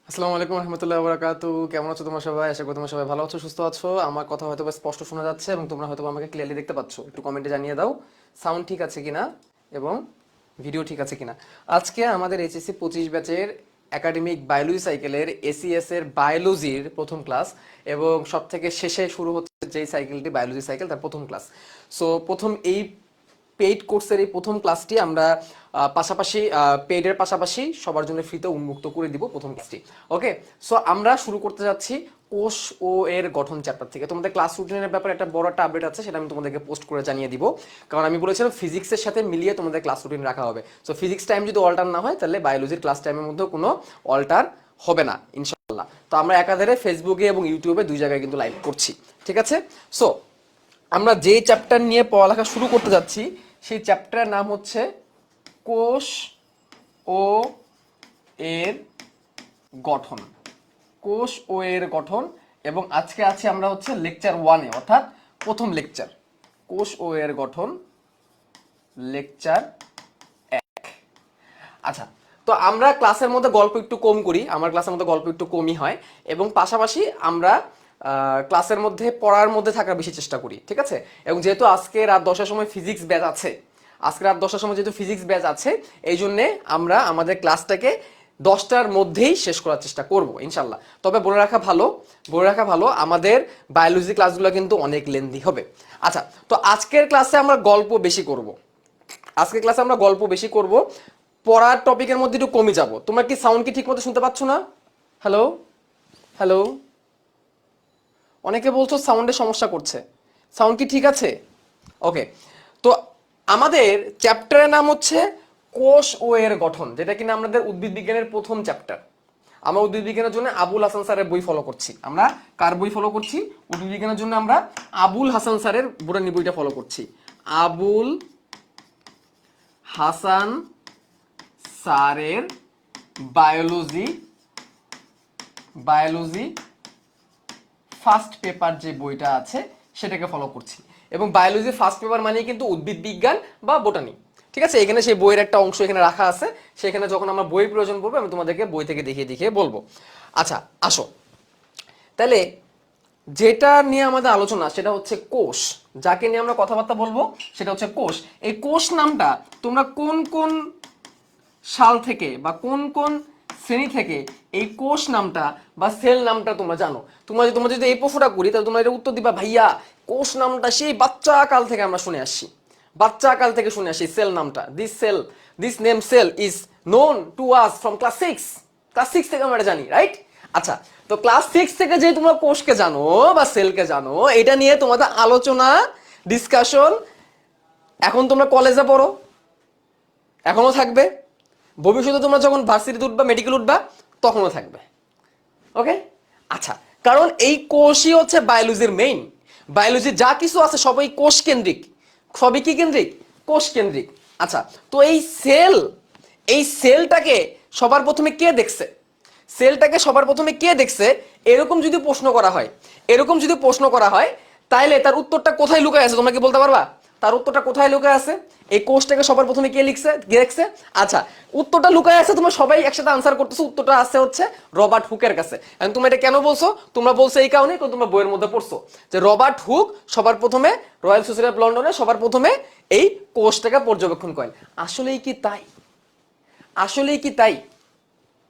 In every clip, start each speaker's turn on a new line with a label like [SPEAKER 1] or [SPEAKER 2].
[SPEAKER 1] আসসালামু আলাইকুম রহমতুল্লাহ বারাকাতু। কেমন আছো তোমরা সবাই? আশা করি তোমরা সবাই ভালো আছো, সুস্থ আছো। আমার কথা হয়তো বা স্পষ্ট শোনা যাচ্ছে এবং তোমরা হয়তো বা আমাকে ক্লিয়ারলি দেখতে পাচ্ছ। একটু কমেন্টে জানিয়ে দাও সাউন্ড ঠিক আছে কিনা এবং ভিডিও ঠিক আছে কিনা। আজকে আমাদের এইচএসসি 25 ব্যাচের একাডেমিক বায়োলজি সাইকেলের এসিএস এর বায়োলজির প্রথম ক্লাস এবং সব থেকে শেষে শুরু হচ্ছে যেই সাইকেলটি বায়োলজি সাইকেল তার প্রথম ক্লাস। সো প্রথম এই পেইড কোর্সের এই প্রথম ক্লাসটি আমরা পাশাপাশি পেইডের পাশাপাশি সবার জন্য ফ্রিতে উন্মুক্ত করে দিব প্রথম ক্লাসটি। ওকে, সো আমরা শুরু করতে যাচ্ছি কোষ ও এর গঠন চ্যাপ্টার থেকে। তোমাদের ক্লাস রুটিনের ব্যাপারে একটা বড় একটা আপডেট আছে, সেটা আমি তোমাদেরকে পোস্ট করে জানিয়ে দিব। কারণ আমি বলেছিলাম ফিজিক্সের সাথে মিলিয়ে তোমাদের ক্লাস রুটিন রাখা হবে। সো ফিজিক্স টাইম যদি অল্টার না হয় তাহলে বায়োলজির ক্লাস টাইমের মধ্যেও কোনো অল্টার হবে না ইনশাআল্লাহ। তো আমরা একাধারে ফেসবুকে এবং ইউটিউবে দুই জায়গায় কিন্তু লাইভ করছি, ঠিক আছে? সো আমরা যে চ্যাপ্টার নিয়ে পড়ালেখা শুরু করতে যাচ্ছি সেই চ্যাপ্টারের নাম হচ্ছে কোষ ও এর গঠন। কোষ ও এর গঠন। এবং আজকে আছি আমরা হচ্ছে লেকচার 1-এ, অর্থাৎ প্রথম লেকচার। কোষ ও এর গঠন লেকচার। আচ্ছা, তো আমরা ক্লাসের মধ্যে গল্প একটু কম করি, আমার ক্লাসের মধ্যে গল্প একটু কমই হয় এবং পাশাপাশি আমরা ক্লাসের মধ্যে পড়ার মধ্যে থাকার বেশি চেষ্টা করি, ঠিক আছে? এবং যেহেতু আজকে রাত 10টার সময় ফিজিক্স ব্যাচ আছে, আজকে রাত 10টার সময় যেহেতু ফিজিক্স ব্যাচ আছে, এই জন্যে আমরা আমাদের ক্লাসটাকে 10টার মধ্যেই শেষ করার চেষ্টা করব ইনশাল্লাহ। তবে বলে রাখা ভালো আমাদের বায়োলজি ক্লাসগুলো কিন্তু অনেক লেন্দি হবে। আচ্ছা, তো আজকের ক্লাসে আমরা গল্প বেশি করব। আজকের ক্লাসে আমরা গল্প বেশি করব, পড়ার টপিকের মধ্যে একটু কমে যাব। তোমরা কি সাউন্ড কি ঠিক মতো শুনতে পাচ্ছ না? হ্যালো, হ্যালো, অনেকে বলছো সাউন্ডে সমস্যা করছে। সাউন্ড কি ঠিক আছে? ওকে, তো আমাদের চ্যাপ্টারের নাম হচ্ছে কোষ ও এর গঠন, যেটা কিনা আমাদের উদ্ভিদ বিজ্ঞানের প্রথম চ্যাপ্টার। আমরা উদ্ভিদ বিজ্ঞানের জন্য আবুল হাসান স্যারের বই ফলো করছি। আমরা কার বই ফলো করছি? উদ্ভিদ বিজ্ঞানের জন্য আমরা আবুল হাসান স্যারের বোটানি বইটা ফলো করছি। আবুল হাসান স্যারের বায়োলজি বায়োলজি ফার্স্ট পেপার যে বইটা আছে সেটাকে ফলো করছি। এবং বায়োলজি ফার্স্ট পেপার মানে কিন্তু উদ্ভিদ বিজ্ঞান বা বোটানি, ঠিক আছে? এখানে সেই বইয়ের একটা অংশ এখানে রাখা আছে, সেখানে যখন আমার বই প্রয়োজন পড়বে আমি তোমাদেরকে বই থেকে দেখিয়ে দেখিয়ে বলবো। আচ্ছা, আসো তাহলে যেটা নিয়ে আমাদের আলোচনা সেটা হচ্ছে কোষ। যাকে নিয়ে আমরা কথাবার্তা বলবো সেটা হচ্ছে কোষ। এই কোষ নামটা তোমরা কোন কোন সাল থেকে বা কোন কোন শ্রেণী থেকে এই কোষ নামটা বা সেল নামটা তোমরা জানো? তোমরা যদি এই প্রশ্নটা করি তাহলে তোমরা এটা উত্তর দিবা, ভাইয়া কোষ নামটা সেই বাচ্চা কাল থেকে আমরা শুনে আসছি, বাচ্চা কাল থেকে শুনে আসি সেল নামটা। This name cell is known to us from class 6 থেকে আমরা এটা জানি, রাইট? আচ্ছা, তো ক্লাস 6 থেকে যে তোমরা কোষকে জানো বা সেলকে জানো, এটা নিয়ে তোমাদের আলোচনা, ডিসকাশন এখন তোমরা কলেজে পড়ো, এখনো থাকবে, ভবিষ্যতে তোমরা যখন ভার্সিটিতে উঠবা, মেডিকেল উঠবা, তখনও থাকবে। ওকে, আচ্ছা, কারণ এই কোষই হচ্ছে বায়োলজির মেইন। বায়োলজির যা কিছু আছে সবই কোষ কেন্দ্রিক, সবই কি কেন্দ্রিক? কোষ কেন্দ্রিক। আচ্ছা, তো এই সেলটাকে সবার প্রথমে কে দেখছে? সেলটাকে সবার প্রথমে কে দেখছে? এরকম যদি প্রশ্ন করা হয় তাহলে তার উত্তরটা কোথায় লুকায় আছে তোমরা কি বলতে পারবা? তার উত্তরটা কোথায় লুকায় আছে? এই কোষটাকে সবার প্রথমে কে দেখছে? আচ্ছা, উত্তরটা লুকায় আছে, তোমরা সবাই একসাথে আনসার করতেছো, উত্তরটা আছে হচ্ছে রবার্ট হুকের কাছে। এখন তুমি এটা কেন বলছো? তোমরা বলছো এই কারণে, কারণ তোমরা বইয়ের মধ্যে পড়ছো যে রবার্ট হুক সবার প্রথমে রয়্যাল সোসাইটি অফ লন্ডনে সবার প্রথমে এই কোষটাকে পর্যবেক্ষণ করেন। আসলেই কি তাই? আসলেই কি তাই?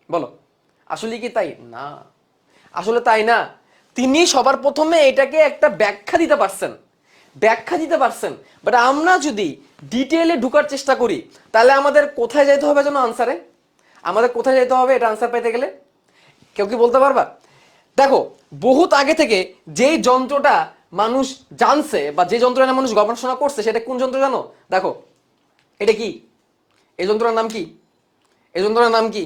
[SPEAKER 1] বলো, আসলে কি তাই? না, আসলে তাই না। তিনি সবার প্রথমে এটাকে একটা ব্যাখ্যা দিতে পারছেন। বাট আমরা যদি ডিটেইলে ঢুকার চেষ্টা করি তাহলে আমাদের কোথায় যেতে হবে যেন আনসারে? আমাদের কোথায় যেতে হবে এটা আনসার পেতে গেলে? কেউ কি বলতে পারবা? দেখো, বহুত আগে থেকে যেই যন্ত্রটা মানুষ জানছে বা যে যন্ত্রটা মানুষ গবেষণা করছে সেটা কোন যন্ত্র জানো? দেখো, এটা কি? এই যন্ত্রটার নাম কি? এই যন্ত্রটার নাম কি?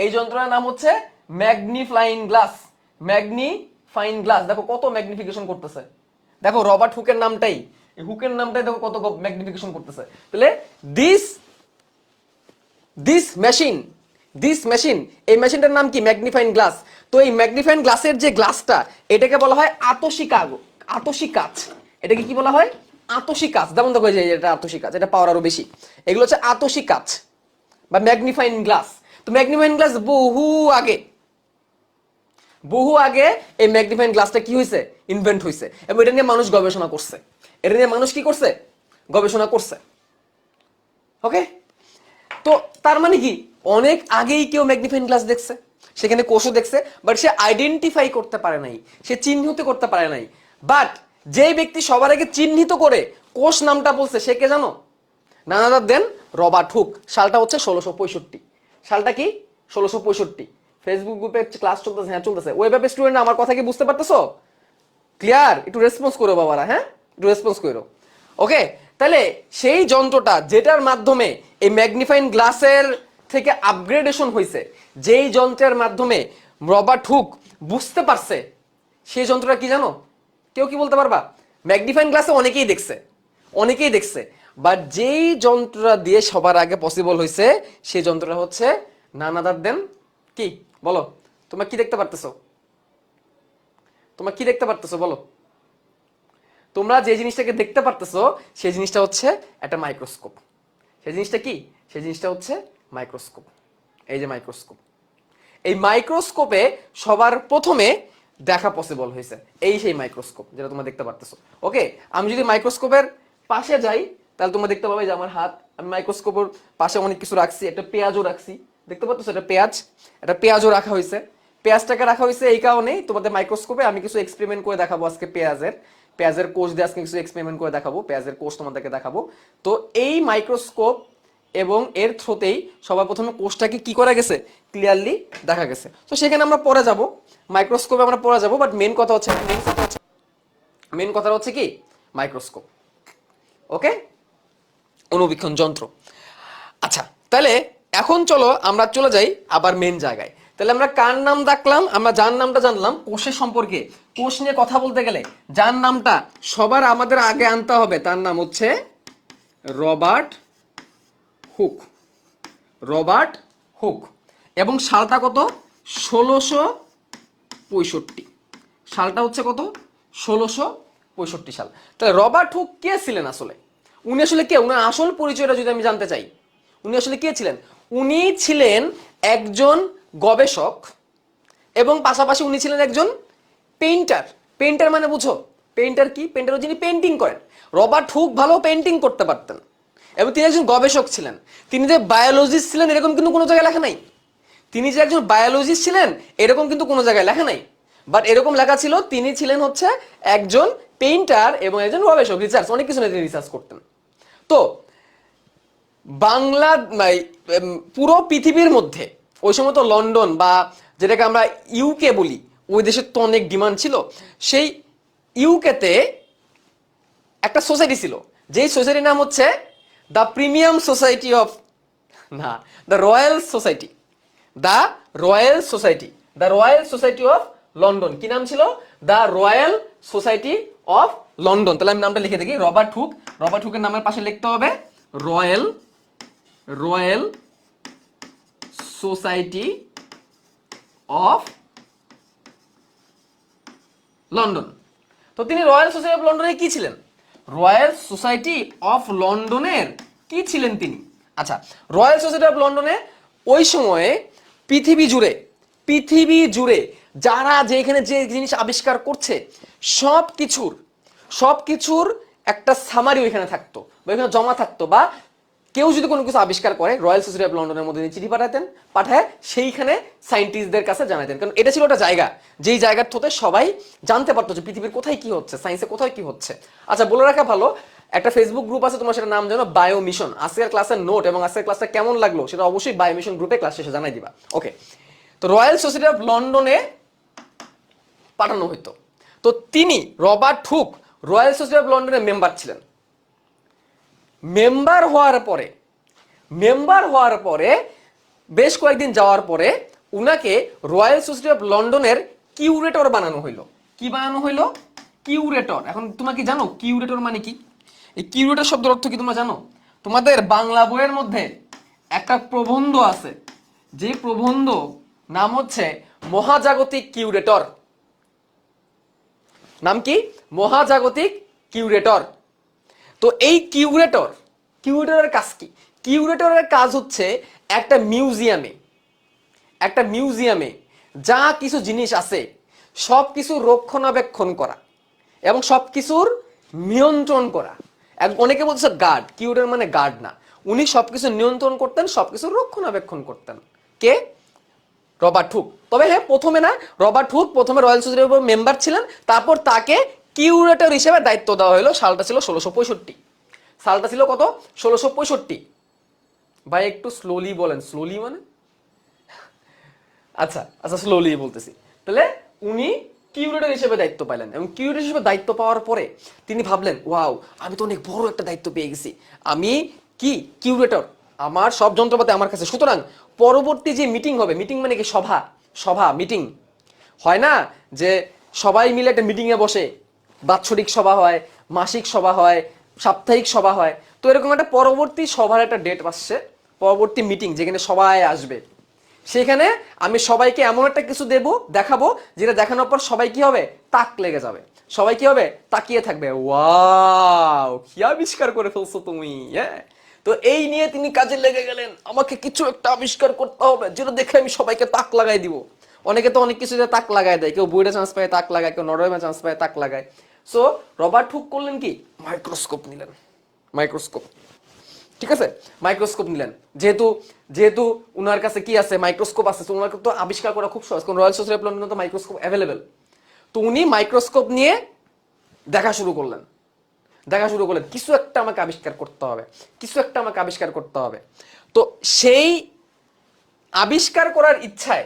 [SPEAKER 1] এই যন্ত্রটার নাম হচ্ছে ম্যাগনিফ্লাইং গ্লাস। ম্যাগনিফাইং গ্লাস, দেখো কত ম্যাগনিফিকেশন করতেছে। দেখো রবার্ট হুকের নামটাই, এই হুকের নামটাই দেখো কত ম্যাগনিফিকেশন করতেছে। তাহলে this this machine this machine এই মেশিনটার নাম কি? Magnifying glass. তো এই ম্যাগনিফাইং গ্লাসের যে গ্লাসটা, এটাকে বলা হয় আতসী কাঁচ। এটাকে কি বলা হয়? আতসী কাঁচ। যেমন দেখো যে এটা আতসী কাঁচ, এটা পাওয়ার আরো বেশি। এগুলো হচ্ছে আতসী কাঁচ বা ম্যাগনিফাইং গ্লাস। তো ম্যাগনিফাইং গ্লাস বহু আগে বহু আগে এই ম্যাগনিফাইং গ্লাসটা কি হয়েছে, ইনভেন্ট হয়েছে, এবং এটা নিয়ে মানুষ গবেষণা করছে, এটা নিয়ে মানুষ কি করছে, গবেষণা করছে। ওকে, তো তার মানে কি অনেক আগেই কেউ ম্যাগনিফাইং গ্লাস দেখছে, সেখানে কোষও দেখছে, বাট সে আইডেন্টিফাই করতে পারে নাই, সে চিহ্নিত করতে পারে নাই। বাট যে ব্যক্তি সবার আগে চিহ্নিত করে কোষ নামটা বলছে সে কে জানো, নানাদার দেন রবার্ট হুক। সালটা হচ্ছে 1665। সালটা কি 1665। ফেসবুক গ্রুপে ক্লাস চলতেছে, হ্যাঁ চলতেছে। ওয়েবে স্টুডেন্ট আমার কথা কি বুঝতে পারতেছো? ক্লিয়ার? একটু রেসপন্স করো বাবারা, হ্যাঁ একটু রেসপন্স করো। ওকে, তাহলে সেই যন্ত্রটা যেটার মাধ্যমে এই ম্যাগনিফাইং গ্লাসের থেকে আপগ্রেডেশন হয়েছে, যেই যন্ত্রের মাধ্যমে রবার্ট হুক বুঝতে পারছে, সেই যন্ত্রটা কি জানো? কেউ কি বলতে পারবা? ম্যাগনিফাইং গ্লাসে অনেকেই দেখছে, অনেকেই দেখছে, বাট যেই যন্ত্রটা দিয়ে সবার আগে পসিবল হয়েছে সেই যন্ত্রটা হচ্ছে নান আদার দেন কি, বলো তোমরা কি দেখতে পারতেছো? তোমরা কি দেখতে পারতেছো বলো? তোমরা যে জিনিসটাকে দেখতে পারতেছো সেই জিনিসটা হচ্ছে একটা মাইক্রোস্কোপ। সেই জিনিসটা কি? সেই জিনিসটা হচ্ছে মাইক্রোস্কোপ। এই যে মাইক্রোস্কোপ, এই মাইক্রোস্কোপে সবার প্রথমে দেখা পসিবল হয়েছে, এই সেই মাইক্রোস্কোপ যেটা তোমরা দেখতে পারতেছো। ওকে, আমি যদি মাইক্রোস্কোপের পাশে যাই তাহলে তোমরা দেখতে পাবে যে আমার হাত, আমি মাইক্রোস্কোপের পাশে অনেক কিছু রাখছি, একটা পেঁয়াজও রাখছি, দেখতে পাচ্ছ এটা পেঁয়াজ, একটা পেঁয়াজও রাখা হয়েছে। পেঁয়াজটাকে রাখা হয়েছে এই কারণেই তোমাদের মাইক্রোস্কোপে আমি কিছু এক্সপেরিমেন্ট করে দেখাবো আজকে। পেঁয়াজের কোষ দিয়ে আজকে কিছু এক্সপেরিমেন্ট করে দেখাবো, পেঁয়াজের কোষ তোমাদেরকে দেখাবো। তো এই মাইক্রোস্কোপ এবং এর থ্রোতেই সবার প্রথমে কোষটাকে কি করা গেছে, ক্লিয়ারলি দেখা গেছে। তো সেখানে আমরা পরে যাব, মাইক্রোস্কোপে আমরা পরে যাব, বাট মেন কথা হচ্ছে কি মাইক্রোস্কোপ। ওকে, অনুবীক্ষণ যন্ত্র। আচ্ছা, তাহলে এখন চলো আমরা চলে যাই আবার মেন জায়গায়। তাহলে আমরা কার নাম দেখলাম, আমরা যার নামটা জানলাম, কোষের সম্পর্কে। কোষ নিয়ে কথা বলতে গেলে যার নামটা সবার আমাদের আগে আনতে হবে তার নাম হচ্ছে রবার্ট হুক। রবার্ট হুক, এবং সালটা কত, 1665। সালটা হচ্ছে কত, 1665 সাল। তাহলে রবার্ট হুক কে ছিলেন আসলে? উনি আসলে কে? উনার আসল পরিচয়টা যদি আমি জানতে চাই, উনি আসলে কে ছিলেন? উনি ছিলেন একজন গবেষক, এবং পাশাপাশি উনি ছিলেন একজন পেইন্টার। পেইন্টার মানে বুঝো, পেইন্টার কি? পেইন্টার যিনি পেইন্টিং করেন। রবার্ট হুক ভালো পেইন্টিং করতে পারতেন, এবং তিনি একজন গবেষক ছিলেন। তিনি যে বায়োলজিস্ট ছিলেন এরকম কিন্তু কোনো জায়গায় লেখা নাই। তিনি যে একজন বায়োলজিস্ট ছিলেন এরকম কিন্তু কোনো জায়গায় লেখা নাই, বাট এরকম লেখা ছিল তিনি ছিলেন হচ্ছে একজন পেইন্টার এবং একজন গবেষক, রিসার্চ, অনেক কিছু নিয়ে তিনি রিসার্চ করতেন। তো বাংলা পুরো পৃথিবীর মধ্যে ওই সময় তো লন্ডন বা যেটাকে আমরা ইউকে বলি, ওই দেশের তো অনেক ডিমান্ড ছিল। সেই ইউকেতে একটা সোসাইটি ছিল, যেই সোসাইটির নাম হচ্ছে দ্য প্রিমিয়াম সোসাইটি অফ, না, the Royal society, the Royal society, the Royal Society of London. কি নাম ছিল? The Royal Society of London. তাহলে আমি নামটা লিখে দেখি, রবার্ট হুক। রবার্ট হুকের নামের পাশে লিখতে হবে রয়্যাল সোসাইটি অফ লন্ডন। তো তিনি রয়্যাল সোসাইটি অফ লন্ডনের কি ছিলেন? রয়্যাল সোসাইটি অফ লন্ডনের কি ছিলেন তিনি? আচ্ছা, রয়্যাল সোসাইটি অফ লন্ডনে ওই সময়ে পৃথিবী জুড়ে যারা যেখানে যে জিনিস আবিষ্কার করছে সবকিছুর একটা সামারি ওইখানে থাকতো, বা ওইখানে জমা থাকতো, বা কেউ যদি কোনো কিছু আবিষ্কার করে রয়্যাল সোসাইটি অফ লন্ডনের মধ্যে চিঠি পাঠায় সেইখানে সায়েন্টিস্টদের কাছে জানাতেন। কারণ এটা ছিল একটা জায়গা, যেই জায়গার থতে সবাই জানতে পারতো যে পৃথিবীর কোথায় কি হচ্ছে, সায়েন্সে কোথায় কি হচ্ছে। আচ্ছা, বলে রাখা ভালো, একটা ফেসবুক গ্রুপ আছে, তোমার সেটা নাম জানো, বায়ো মিশন। আজকের ক্লাসের নোট এবং আজকের ক্লাসটা কেমন লাগলো সেটা অবশ্যই বায়ো মিশন গ্রুপে ক্লাস শেষে জানাই দিবা। ওকে, তো রয়্যাল সোসাইটি অফ লন্ডনে পাঠানো হইতো। তো তিনি Robert Hooke royal Society of লন্ডনের মেম্বার ছিলেন। মেম্বার হওয়ার পরে বেশ কয়েকদিন যাওয়ার পরে উনাকে রয়্যাল সোসাইটি অফ লন্ডনের কিউরেটর বানানো হইলো। কি বানানো হইলো? কিউরেটর। এখন তোমরা কি জানো কিউরেটর মানে কি? এই কিউরেটর শব্দের অর্থ কি তোমরা জানো? তোমাদের বাংলা বইয়ের মধ্যে একটা প্রবন্ধ আছে, যে প্রবন্ধ নাম হচ্ছে মহাজাগতিক কিউরেটর। নাম কি? মহাজাগতিক কিউরেটর। তো এই কিউরেটরের কাজ কি? কিউরেটরের কাজ হচ্ছে একটা মিউজিয়ামে যা কিছু জিনিস আছে সবকিছু রক্ষণাবেক্ষণ করা এবং সবকিছুর নিয়ন্ত্রণ করা। অনেকে বলছে গার্ড, কিউরের মানে গার্ড না, উনি সবকিছু নিয়ন্ত্রণ করতেন, সবকিছু রক্ষণাবেক্ষণ করতেন। কে? Robert Hooke. তবে হ্যাঁ, প্রথমে না, রবার্ট হুক প্রথমে রয়্যাল সোসাইটির মেম্বার ছিলেন, তারপর তাকে কিউরেটর হিসেবে দায়িত্ব দেওয়া হলো। সালটা ছিল 1665। সালটা ছিল কত? 1665। ভাই একটু স্লোলি বলেন। স্লোলি মানে আচ্ছা আচ্ছা, স্লোলি বলতেছি। তাহলে উনি কিউরেটর হিসেবে দায়িত্ব পাইলেন, এবং কিউরেটর হিসেবে দায়িত্ব পাওয়ার পরে তিনি ভাবলেন, ওয়াও, আমি তো অনেক বড় একটা দায়িত্ব পেয়ে গেছি, আমি কি কিউরেটর, আমার সব যন্ত্রপাতি আমার কাছে, সুতরাং পরবর্তী যে মিটিং হবে, মিটিং মানে কি সভা, সভা মিটিং হয় না, যে সবাই মিলে একটা মিটিং এ বসে, বাৎসরিক সভা হয়, মাসিক সভা হয়, সাপ্তাহিক সভা হয়, তো এরকম একটা পরবর্তী সভার একটা ডেট আসছে, পরবর্তী মিটিং যেখানে সবাই আসবে, সেখানে আমি সবাইকে এমন একটা কিছু দেখাবো, যেটা দেখানোর পর সবাই কি হবে, তাক লেগে যাবে, সবাই কি হবে, তাকিয়ে থাকবে, ওয়াও কি আবিষ্কার করে ফেলছো তুমি। হ্যাঁ, তো এই নিয়ে তিনি কাজে লেগে গেলেন, আমাকে কিছু একটা আবিষ্কার করতে হবে যেটা দেখে আমি সবাইকে তাক লাগাই দিব। অনেকে তো অনেক কিছুতে তাক লাগায় দেয়, কেউ বুয়েটে চান্স পায় তাক লাগায়, কেউ নরওয়ে চান্স পায় তাক লাগায়। সো রবার্ট হুক করলেন কি, মাইক্রোস্কোপ নিলেন, মাইক্রোস্কোপ। ঠিক আছে, মাইক্রোস্কোপ নিলেন, যেহেতু যেহেতু উনার কাছে কি আছে, মাইক্রোস্কোপ আছে, তো উনাকে তো আবিষ্কার করা খুব সহজ, কারণ রয়্যাল সোসাইটি অফ লন্ডনে তো মাইক্রোস্কোপ অ্যাভেলেবেল। তো উনি মাইক্রোস্কোপ নিয়ে দেখা শুরু করলেন, দেখা শুরু করলেন, কিছু একটা আমাকে আবিষ্কার করতে হবে, কিছু একটা আমাকে আবিষ্কার করতে হবে। তো সেই আবিষ্কার করার ইচ্ছায়,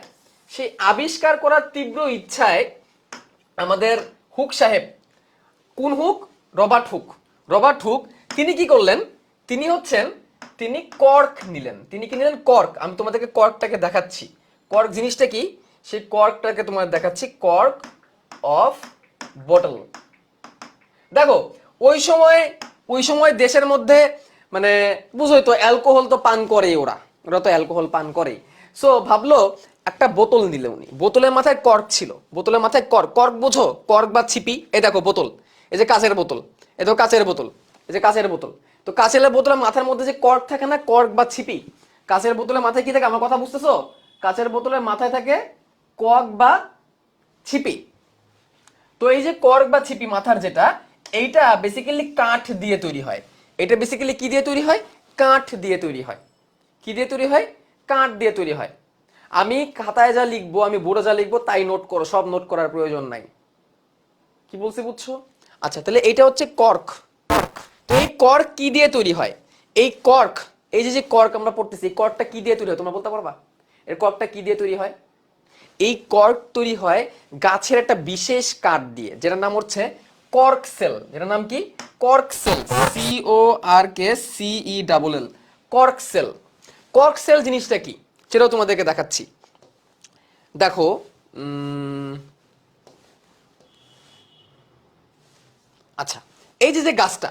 [SPEAKER 1] সেই আবিষ্কার করার তীব্র ইচ্ছায় আমাদের হুক সাহেব, কোন hook? Robert Hooke. Robert Hooke তিনি কি করলেন, তিনি হচ্ছেন, তিনি কর্ক নিলেন। তিনি কি নিলেন? কর্ক। আমি তোমাদেরকে কর্কটাকে দেখাচ্ছি, কর্ক জিনিসটা কি, সেই কর্কটাকে তোমাদের দেখাচ্ছি, কর্ক অফ বটল। দেখো, ওই সময় দেশের মধ্যে মানে বুঝোই তো, অ্যালকোহল তো পান করেই, ওরা ওরা তো অ্যালকোহল পান করেই। সো ভাবলো একটা বোতল নিলে উনি, বোতলের মাথায় কর্ক ছিল, বোতলের মাথায় কর্ক, কর্ক বোঝো, কর্ক বা ছিপি, এই দেখো বোতল, এই যে কাচের বোতল, এই দেখো কাচের বোতল, এই যে কাচের বোতল। তো কাচের বোতলের মাথার মধ্যে যে কর্ক থাকে না, কর্ক বা ছিপি, কাচের বোতলের মাথায় কি থাকে, আমার কথা বুঝতেছো? কাচের বোতলের মাথায় থাকে কর্ক বা ছিপি। তো এই যে কর্ক বা ছিপি মাথার যেটা, এইটা বেসিক্যালি কাঠ দিয়ে তৈরি হয়। এটা বেসিক্যালি কি দিয়ে তৈরি হয়? কাঠ দিয়ে তৈরি হয়। কি দিয়ে তৈরি হয়? কাঠ দিয়ে তৈরি হয়। আমি খাতায় যা লিখবো, আমি বোর্ডে যা লিখবো তাই নোট করো, সব নোট করার প্রয়োজন নাই। কি বলছি বুঝছো? আচ্ছা, তাহলে এইটা হচ্ছে কর্ক। তো এই কর্ক কি দিয়ে তৈরি হয়? এই কর্ক, এই যে যে কর্ক আমরা পড়তেছি, এই কর্কটা কি দিয়ে তৈরি হয় তোমরা বলতে পারবা? এর কর্কটা কি দিয়ে তৈরি হয়? এই কর্ক তৈরি হয় গাছের একটা বিশেষ কাঠ দিয়ে, যেটার নাম হচ্ছে কর্ক সেল। যেটার নাম কি? Cork cell, CORK CELL, cork cell. Cork cell জিনিসটা কি সেটাও তোমাদেরকে দেখাচ্ছি। দেখো, আচ্ছা, এই যে যে গাছটা,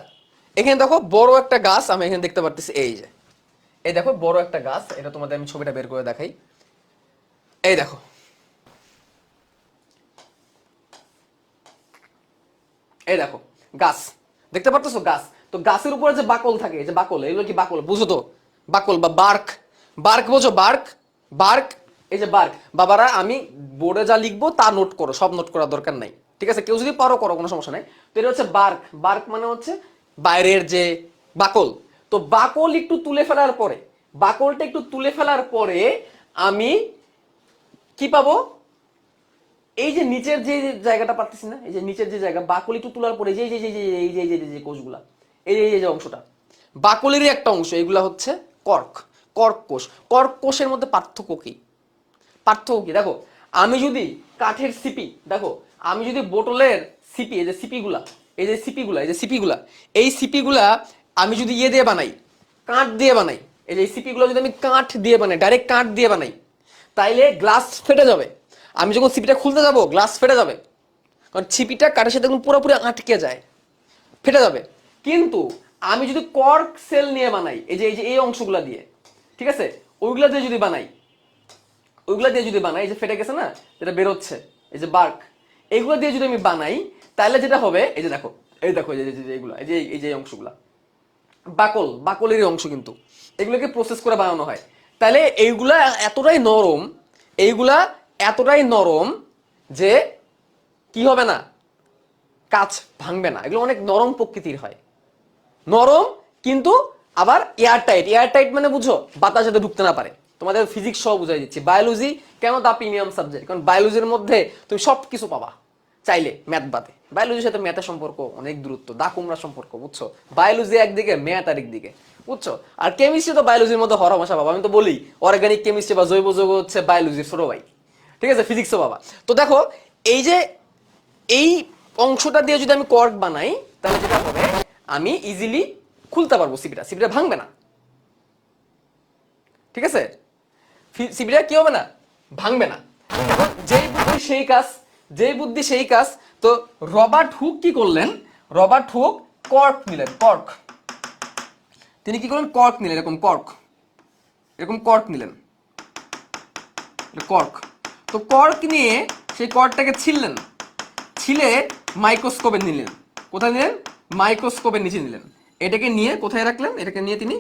[SPEAKER 1] এখানে দেখো বড় একটা গাছ আমি এখানে দেখতে পারতেছি, এই যে, এই দেখো বড় একটা গাছ, এটা তোমাদের আমি ছবিটা বের করে দেখাই। এই দেখো, এই দেখো গাছ, দেখতে পারতেছো গাছ? তো গাছের উপরে যে বাকল থাকে, এই যে বাকল, এগুলো কি বাকল বুঝো তো? বাকল বা বার্ক, বার্ক বোঝো? বার্ক, বার্ক, এই যে বার্ক। বাবারা, আমি বোর্ডে যা লিখবো তা নোট করো, সব নোট করার দরকার নাই, ঠিক আছে? কেউ যদি পারো করো, কোনো সমস্যা নাই। তো এটা হচ্ছে বার্ক। বার্ক মানে হচ্ছে বাইরের যে বাকল। তো বাকল একটু তুলে ফেলার পরে, বাকলটা একটু তুলে ফেলার পরে আমি কি পাবো? এই যে নিচের যে জায়গাটা পাচ্ছি না, এই যে নিচের যে জায়গা, বাকল একটু তোলার পরে যে এই যে কোষগুলা, এই যে অংশটা, বাকলেরই একটা অংশ, এগুলা হচ্ছে কর্ক, কর্ক কোষ। কর্ক কোষের মধ্যে পার্থক্য কি? পার্থক্য কি দেখো, আমি যদি কাঠের সিপি, দেখো আমি যদি বোতলের সিপি, এই যে সিপিগুলা, এই যে সিপিগুলা, এই যে সিপিগুলা, এই সিপিগুলা আমি যদি ইয়ে দিয়ে বানাই, কাঠ দিয়ে বানাই, এই যে সিপিগুলো যদি আমি কাঠ দিয়ে বানাই, ডাইরেক্ট কাঠ দিয়ে বানাই, তাইলে গ্লাস ফেটে যাবে। আমি যখন সিপিটা খুলতে যাব গ্লাস ফেটে যাবে, কারণ ছিপিটা কাঠের সাথে একদম পুরোপুরি আটকে যায়, ফেটে যাবে। কিন্তু আমি যদি কর্ক সেল নিয়ে বানাই, এই যে এই অংশগুলা দিয়ে, ঠিক আছে, ওইগুলা দিয়ে যদি বানাই, ওইগুলা দিয়ে যদি বানাই, এই যে ফেটে গেছে না, যেটা বেরোচ্ছে, এই যে বার্ক, এইগুলো দিয়ে যদি আমি বানাই, তাহলে যেটা হবে, এই যে দেখো, এই দেখো, এই যে এইগুলা, এই যে অংশগুলা, বাকল, বাকলেরই অংশ, কিন্তু এগুলোকে প্রসেস করে বানানো হয়। তাহলে এইগুলা এতটাই নরম, এইগুলা এতটাই নরম যে কি হবে না, কাঁচ ভাঙবে না, এগুলো অনেক নরম প্রকৃতির হয়, নরম কিন্তু আবার এয়ারটাইট। এয়ারটাইট মানে বুঝো বাতাস যাতে ঢুকতে না পারে। তোমাদের ফিজিক্স সহ বুঝাই দিচ্ছি। বায়োলজি কেন দা প্রিমিয়াম সাবজেক্ট, কারণ বায়োলজির মধ্যে তুমি সব কিছু পাবা চাইলে, ম্যাথ বাদে। বায়োলজির সাথে ম্যাথের সম্পর্ক অনেক দূরত্ব, দা কুমড়া সম্পর্ক, বুঝছো? বায়োলজি একদিকে, ম্যাথ আরেকদিকে, বুঝছো? আর কেমিস্ট্রি তো বায়োলজির মধ্যে হরভাষা পাবা। আমি তো বলি অর্গানিক কেমিস্ট্রি বা জৈব যৌগ হচ্ছে বায়োলজির ছোট ভাই, ঠিক আছে? ফিজিক্সও পাবা। তো দেখো এই যে এই অংশটা দিয়ে যদি আমি কর্ক বানাই, তাহলে যেটা হবে আমি ইজিলি খুলতে পারবো সিপিটা, সিপিটা ভাঙবে না, ঠিক আছে? সিপিটা কি হবে না, ভাঙবে না। এখন যেই বুদ্ধি সেই কাজ, যেই বুদ্ধি সেই কাজ। তো রবার্ট হুক কি করলেন, রবার্ট হুক কর্ক নিলেন, কর্ক। তিনি কি করলেন, কর্ক নিলেন, এরকম কর্ক, এরকম কর্ক নিলেন, কর্ক। তো কর্ক নিয়ে সেই কর্কটাকে ছিললেন, ছিলে মাইক্রোস্কোপে নিলেন। কোথায় নিলেন, মাইক্রোস্কোপের নিচে নিলেন। এটাকে নিয়ে কোথায় রাখলেন, এটাকে নিয়ে তিনি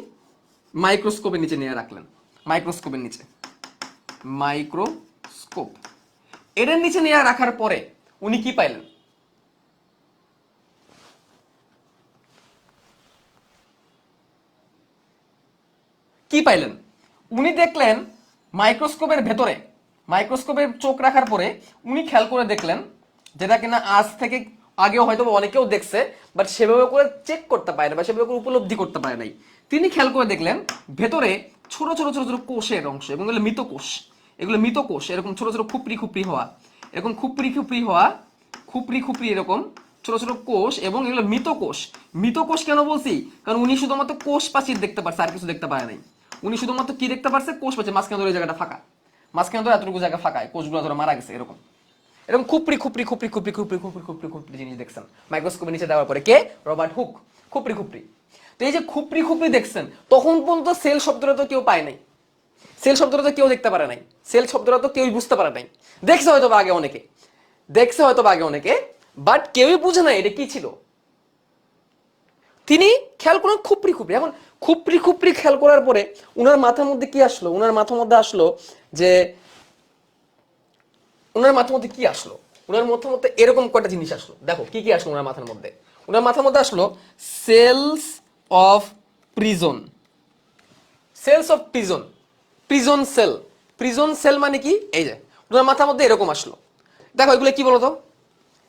[SPEAKER 1] মাইক্রোস্কোপের নিচে নিয়ে রাখলেন, মাইক্রোস্কোপের নিচে, মাইক্রোস্কোপ। এটার নিচে নিয়ে রাখার পরে উনি কি পাইলেন, কি পাইলেন? উনি দেখলেন মাইক্রোস্কোপের ভেতরে, মাইক্রোস্কোপের চোখ রাখার পরে উনি খেয়াল করে দেখলেন, যেটা কিনা আজ থেকে আগেও হয়তো অনেকেও দেখছে, বাট সেভাবে করে চেক করতে পারে না বা সেভাবে করে উপলব্ধি করতে পারে নাই। তিনি খেয়াল করে দেখলেন ভেতরে ছোট ছোট ছোট ছোট কোষের অংশ, এবং এগুলো মৃত কোষ, এগুলো মৃত কোষ, এরকম ছোট ছোট খুপড়ি খুপড়ি হওয়া, এরকম খুপড়ি খুপড়ি হওয়া, খুপড়ি খুপড়ি এরকম ছোট ছোট কোষ, এবং এগুলো মৃত কোষ। মৃত কোষ কেন বলছি, কারণ উনি শুধুমাত্র কোষ প্রাচীর দেখতে পারছে, আর কিছু দেখতে পারে নাই। উনি শুধুমাত্র কি দেখতে পারছে, কোষ প্রাচীর, মাঝখানে ধরে জায়গাটা ফাঁকা, মাঝখানে ধরে এতটুকু জায়গা ফাঁকা, কোষগুলো ধরে মারা গেছে, এরকম এরকম খুপড়ি খুপড়ি খুপড়ি খুপড়ি খুপড়ি খুপড়ি খুপড়ি খুপড়ি জিনিস দেখছেন মাইক্রোস্কোপের নিচে দেওয়ার পরে। কে, রবার্ট হুক, খুপড়ি খুপড়ি। তো এই যে খুপড়ি খুপড়ি দেখছেন, তখন পর্যন্ত সেল শব্দটা তো কেউ পায় নাই, সেল শব্দটা তো কেউ দেখতে পারে নাই, সেল শব্দটা তো কেউই বুঝতে পারে নাই। দেখছে হয়তো বা আগে অনেকে, দেখছে হয়তো বা আগে অনেকে, বাট কেউই বুঝে নাই এটা কি ছিল। তিনি খেয়াল করেন খুপড়ি খুপড়ি। এখন খুপড়ি খুপড়ি খেয়াল করার পরে উনার মাথার মধ্যে কি আসলো, উনার মাথার মধ্যে আসলো যে, উনার মাথার মধ্যে কি আসলো, উনার মাথার মধ্যে এরকম কয়টা জিনিস আসলো। দেখো কি কি আসলো উনার মাথার মধ্যে। উনার মাথার মধ্যে আসলো cells of prison, cells of prison, prison cell. Prison cell মানে কি, এই যে উনার মাথার মধ্যে এরকম আসলো। দেখো এগুলো কি বলো তো,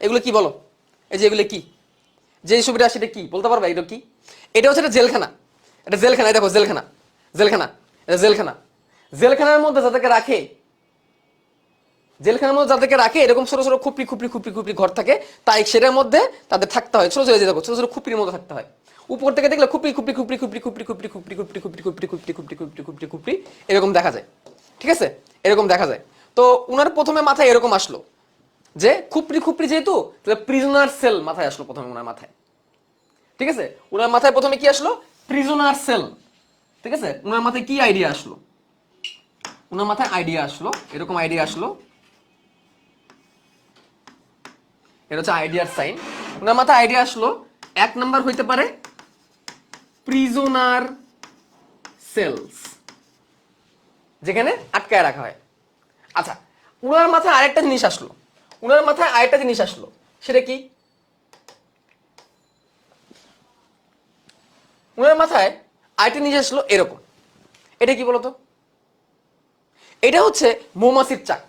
[SPEAKER 1] এগুলো কি বলো, এই যে এগুলো কি, যে ছবিটা সেটা কি বলতে পারবে, এটা কি? এটা হচ্ছে একটা জেলখানা, এটা জেলখানা, দেখো জেলখানা, জেলখানা, এটা জেলখানা। জেলখানার মধ্যে যাদেরকে রাখে, জেলখানার মধ্যে যাদেরকে রাখে এরকম ছোট ছোট খুপড়ি খুপড়ি খুপড়ি খুপড়ি ঘর থাকে, তাই সেটার মধ্যে তাদের থাকতে হয়, ছোট ছোট দেখো ছোট ছোট খুপড়ির মধ্যে থাকতে হয়। উপর থেকে দেখলে খুপড়ি খুপড়ি খুপড়ি খুপড়ি খুপড়ি খুপড়ি খুপড়ি খুপড়ি খুপড়ি খুপড়ি খুপড়ি খুপড়ি খুপড়ি খুপড়ি খুপড়ি এরকম দেখা যায়, ঠিক আছে? এরকম দেখা যায়। তো উনার প্রথমে মাথায় এরকম আসলো যে খুপড়ি খুপড়ি, যেহেতু তাহলে প্রিজনার সেল মাথায় আসলো প্রথমে উনার মাথায়, ঠিক আছে? উনার মাথায় প্রথমে কি আসলো, প্রিজনার সেল, ঠিক আছে? উনার মাথায় কি আইডিয়া আসলো, উনার মাথায় আইডিয়া আসলো, এরকম আইডিয়া আসলো, এটা হচ্ছে আইডিয়ার সাইন। ওনার মাথায় আইডিয়া আসলো, এক নাম্বার হইতে পারে প্রিজনার সেলস, যেখানে আটকায় রাখা হয়। আচ্ছা, উনার মাথায় আরেকটা জিনিস আসলো, উনার মাথায় আরেকটা জিনিস আসলো, সেটা কি? উনার মাথায় আরেকটা জিনিস আসলো এরকম। এটা কি বলতো? এটা হচ্ছে মৌমাছির চাক,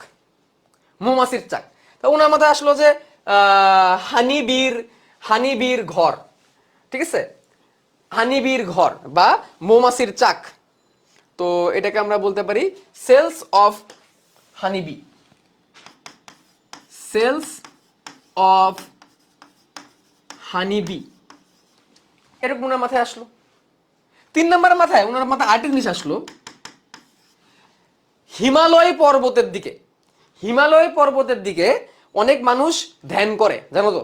[SPEAKER 1] মৌমাছির চাক। তো উনার মাথায় আসলো যে হানিবির, হানিবির ঘর, ঠিক আছে? হানিবির ঘর বা মৌমাছির চাক। তো এটাকে আমরা বলতে পারি cells of honeybee, cells of honeybee, এরকম ওনার মাথায় আসলো। তিন নম্বরের মাথায় ওনার মাথায় আরেকটা জিনিস আসলো, হিমালয় পর্বতের দিকে, হিমালয় পর্বতের দিকে অনেক মানুষ ধ্যান করে, জানো তো?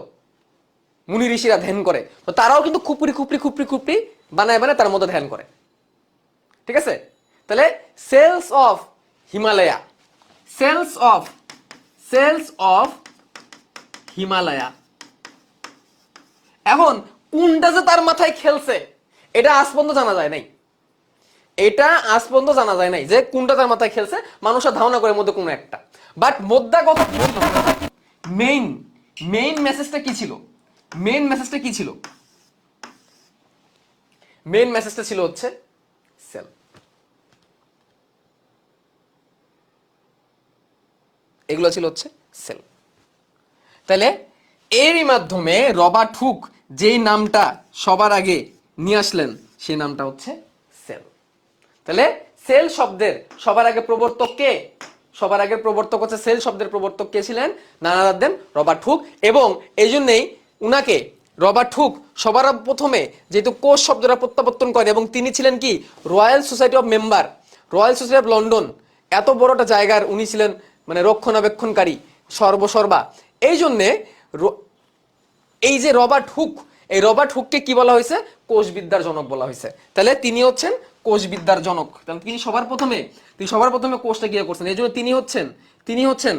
[SPEAKER 1] মুনি ঋষিরা ধ্যান করে, তো তারাও কিন্তু খুপড়ি খুপড়ি খুপড়ি খুপড়ি বানায় বানায় তার মধ্যে ধ্যান করে, ঠিক আছে? তাহলে cells of Himalaya, cells of, cells of Himalaya. এখন কোনটা যে তার মাথায় খেলছে এটা আজ পর্যন্ত জানা যায় নাই, এটা আজ পর্যন্ত জানা যায় নাই যে কোনটা তার মাথায় খেলছে। মানুষের ধারণা করে মধ্যে কোনো একটা, বাট মোদ্দা কথা কি ছিল, মেইন মেইন মেসেজটা কি ছিল? মেইন মেসেজটা কি ছিল? মেইন মেসেজটা ছিল হচ্ছে সেল। এগুলো ছিল হচ্ছে সেল। তাহলে এরই মাধ্যমে রবার্ট হুক যেই নামটা সবার আগে নিয়ে আসলেন সেই নামটা হচ্ছে সেল। তাহলে সেল শব্দের সবার আগে প্রবর্তক কে? সবার আগে প্রবর্তক হচ্ছে সেল শব্দের প্রবর্তক কে ছিলেন? নানান রবার্ট হুক। এবং এই জন্যই উনাকে রবার্ট হুক সবার প্রথমে যেহেতু কোষ শব্দটা প্রত্যাবর্তন করে, এবং তিনি ছিলেন কি royal Society of member, royal Society of London, এত বড়টা জায়গার উনি ছিলেন মানে রক্ষণাবেক্ষণকারী সর্বসর্বা। এই জন্যে এই যে রবার্ট হুক, এই রবার্ট হুককে কি বলা হয়েছে? কোষবিদ্যার জনক বলা হয়েছে। তাহলে তিনি হচ্ছেন কোষবিদ্যার জনক। তাহলে তিনি সবার প্রথমে কোষটা গিয়ে করছেন, এই জন্য তিনি হচ্ছেন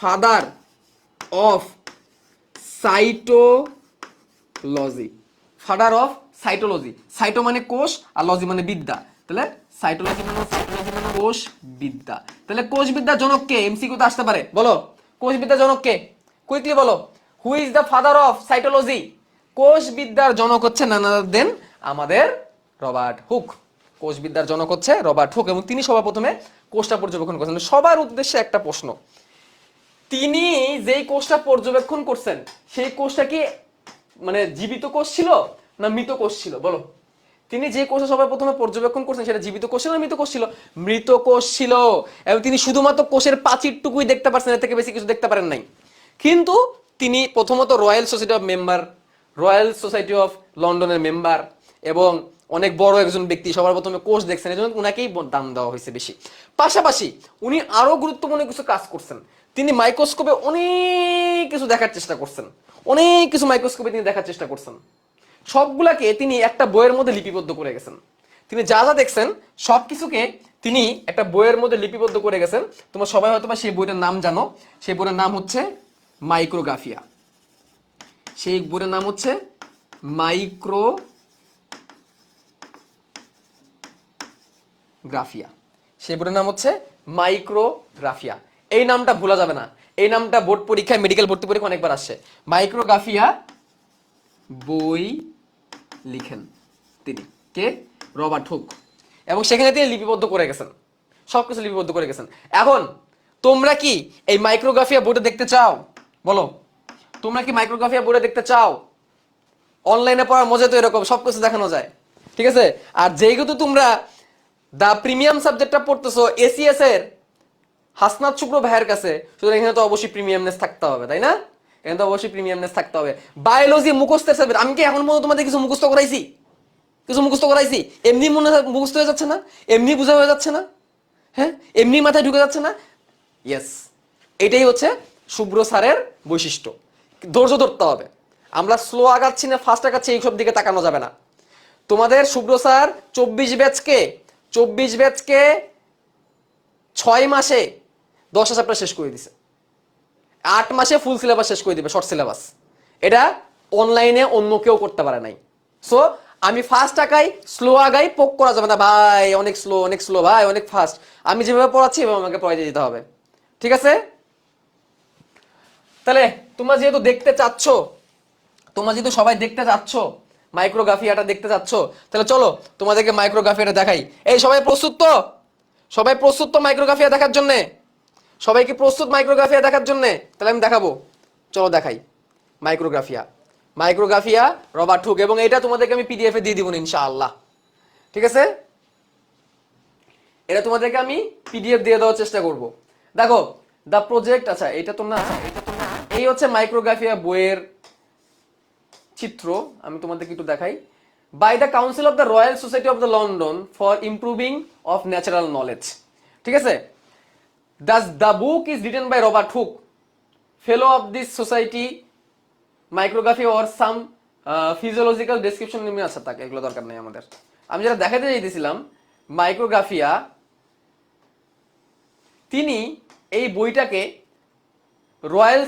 [SPEAKER 1] father of cytology. Father of cytology. Cyto মানে কোষ আর লজি মানে বিদ্যা। তাহলে সাইটোলজি মানে কোষ বিদ্যা। তাহলে কোষ বিদ্যার জনক কে? এমসিকিউ তো আসতে পারে, বলো কোষ বিদ্যার জনক কে? কুইকলি বলো, who is the father of cytology? কোষ বিদ্যার জনক হচ্ছে নানা দেন আমাদের রবার্ট হুক। কোষ বিদ্যার জনক হচ্ছে রবার্ট হুক, এবং তিনি সবার প্রথমে কোষটা পর্যবেক্ষণ করেছেন। সবার উদ্দেশ্যে একটা প্রশ্ন, তিনি যেই কোষটা পর্যবেক্ষণ করছেন সেই কোষটা কি মানে জীবিত কোষ ছিল না মৃত কোষ ছিল? বলো। তিনি যে কোষটা সবার প্রথমে পর্যবেক্ষণ করছেন সেটা জীবিত কোষ ছিল না মৃত কোষ ছিল? মৃত কোষ ছিল। এবং তিনি শুধুমাত্র কোষের প্রাচীরটুকুই দেখতে পারছেন, এর থেকে বেশি কিছু দেখতে পারেন নাই। কিন্তু তিনি প্রথমত royal Society of member, royal Society of লন্ডনের মেম্বার, এবং অনেক বড় একজন ব্যক্তি, সবার প্রথমে কোষ দেখছেন, এই জন্য উনাকেই দাম দেওয়া হয়েছে বেশি। পাশাপাশি উনি আরো গুরুত্বপূর্ণ কিছু কাজ করছেন। তিনি মাইক্রোস্কোপে অনেক কিছু দেখার চেষ্টা করছেন, অনেক কিছু মাইক্রোস্কোপে তিনি দেখার চেষ্টা করছেন। সবগুলাকে তিনি একটা বইয়ের মধ্যে লিপিবদ্ধ করে গেছেন। তিনি যা যা দেখছেন সবকিছুকে তিনি একটা বইয়ের মধ্যে লিপিবদ্ধ করে গেছেন। তোমরা সবাই হয়তো বা সেই বইটার নাম জানো। সেই বইয়ের নাম হচ্ছে মাইক্রোগ্রাফিয়া। সেই বইয়ের নাম হচ্ছে মাইক্রোগ্রাফিয়া। সেই বইয়ের নাম হচ্ছে মাইক্রোগ্রাফিয়া। এই নামটা ভোলা যাবে না, এই নামটা বোর্ড পরীক্ষায়, মেডিকেল ভর্তি পরীক্ষা অনেকবার আসছে। মাইক্রোগ্রাফিয়া বই লিখেন তিনি, কে? Robert hook. এবং সেখানে তিনি লিপিবদ্ধ করে গেছেন, সবকিছু লিপিবদ্ধ করে গেছেন। এখন তোমরা কি এই মাইক্রোগ্রাফিয়া বইটা দেখতে চাও? বলো, তোমরা কি মাইক্রোগ্রাফিয়া বইটা দেখতে চাও? অনলাইনে পড়ার মজা তো এরকম, সবকিছু দেখানো যায়, ঠিক আছে? আর যেহেতু তোমরা দা প্রিমিয়াম সাবজেক্টটা পড়তেছো এসিএস এর হাসনাত শুক্র ভাইয়ের কাছে, সুতরাং এখানে তো অবশ্যই প্রিমিয়ামনেস থাকতে হবে, তাই না? এখানে তো অবশ্যই প্রিমিয়ামনেস থাকতে হবে। বায়োলজি মুখস্থের সাবজেক্ট। আমি কি এখন পর্যন্ত তোমাদের কিছু মুখস্থ করাইছি? এমনি মনে মুখস্থ হয়ে যাচ্ছে না? এমনি বোঝা হয়ে যাচ্ছে না? হ্যাঁ, এমনি মাথায় ঢুকে যাচ্ছে না? ইয়েস, এটাই হচ্ছে শুভ্র স্যারের বৈশিষ্ট্য। ধৈর্য ধরতে হবে। আমরা স্লো আগাচ্ছি না ফাস্ট আগাচ্ছি এইসব দিকে তাকানো যাবে না। তোমাদের শুভ্র স্যার 24 ব্যাচকে 6 মাসে 10টা চ্যাপ্টার শেষ করে দিছে, 8 মাসে ফুল সিলেবাস শেষ করে দিবে, শর্ট সিলেবাস। এটা অনলাইনে অন্য কেউ করতে পারে নাই। সো আমি ফাস্ট আগাই, স্লো আগাই, পোক করা যাবে না ভাই, অনেক স্লো ভাই, অনেক ফাস্ট। আমি যেভাবে পড়াচ্ছি এভাবে আমাকে পড়াইতে দিতে হবে, ঠিক আছে? তাহলে তোমরা যেহেতু সবাই দেখতে চাচ্ছ মাইক্রোগ্রাফিয়াটা দেখতে চাচ্ছ, তাহলে চলো তোমাদেরকে মাইক্রোগ্রাফিয়াটা দেখাই। এই সবাই প্রস্তুত তো? সবাই প্রস্তুত তো মাইক্রোগ্রাফিয়া দেখার জন্য? সবাই কি প্রস্তুত মাইক্রোগ্রাফিয়া দেখার জন্য? তাহলে আমি দেখাবো, চলো দেখাই। মাইক্রোগ্রাফিয়া রবার্ট হুক, এবং এটা তোমাদেরকে আমি পিডিএফ এ দিয়ে দিব ইনশাআল্লাহ, ঠিক আছে? এটা তোমাদেরকে আমি পিডিএফ দিয়ে দেওয়ার চেষ্টা করব। দেখো দা প্রজেক্ট, আচ্ছা এটা তো না, এই হচ্ছে মাইক্রোগ্রাফিয়া বইয়ের চিত্র। আমি তোমাদেরকে একটু দেখাই। By the council of the Royal Society of the London for improving of natural knowledge, ঠিক আছে? The book is written by Robert Hooke, fellow of this society, micrographia or some physiological description. আচ্ছা তাকে এগুলো দরকার নেই আমাদের। আমি যেটা দেখাতে চাইতেছিলাম, মাইক্রোগ্রাফিয়া তিনি এই বইটাকে রয়্যাল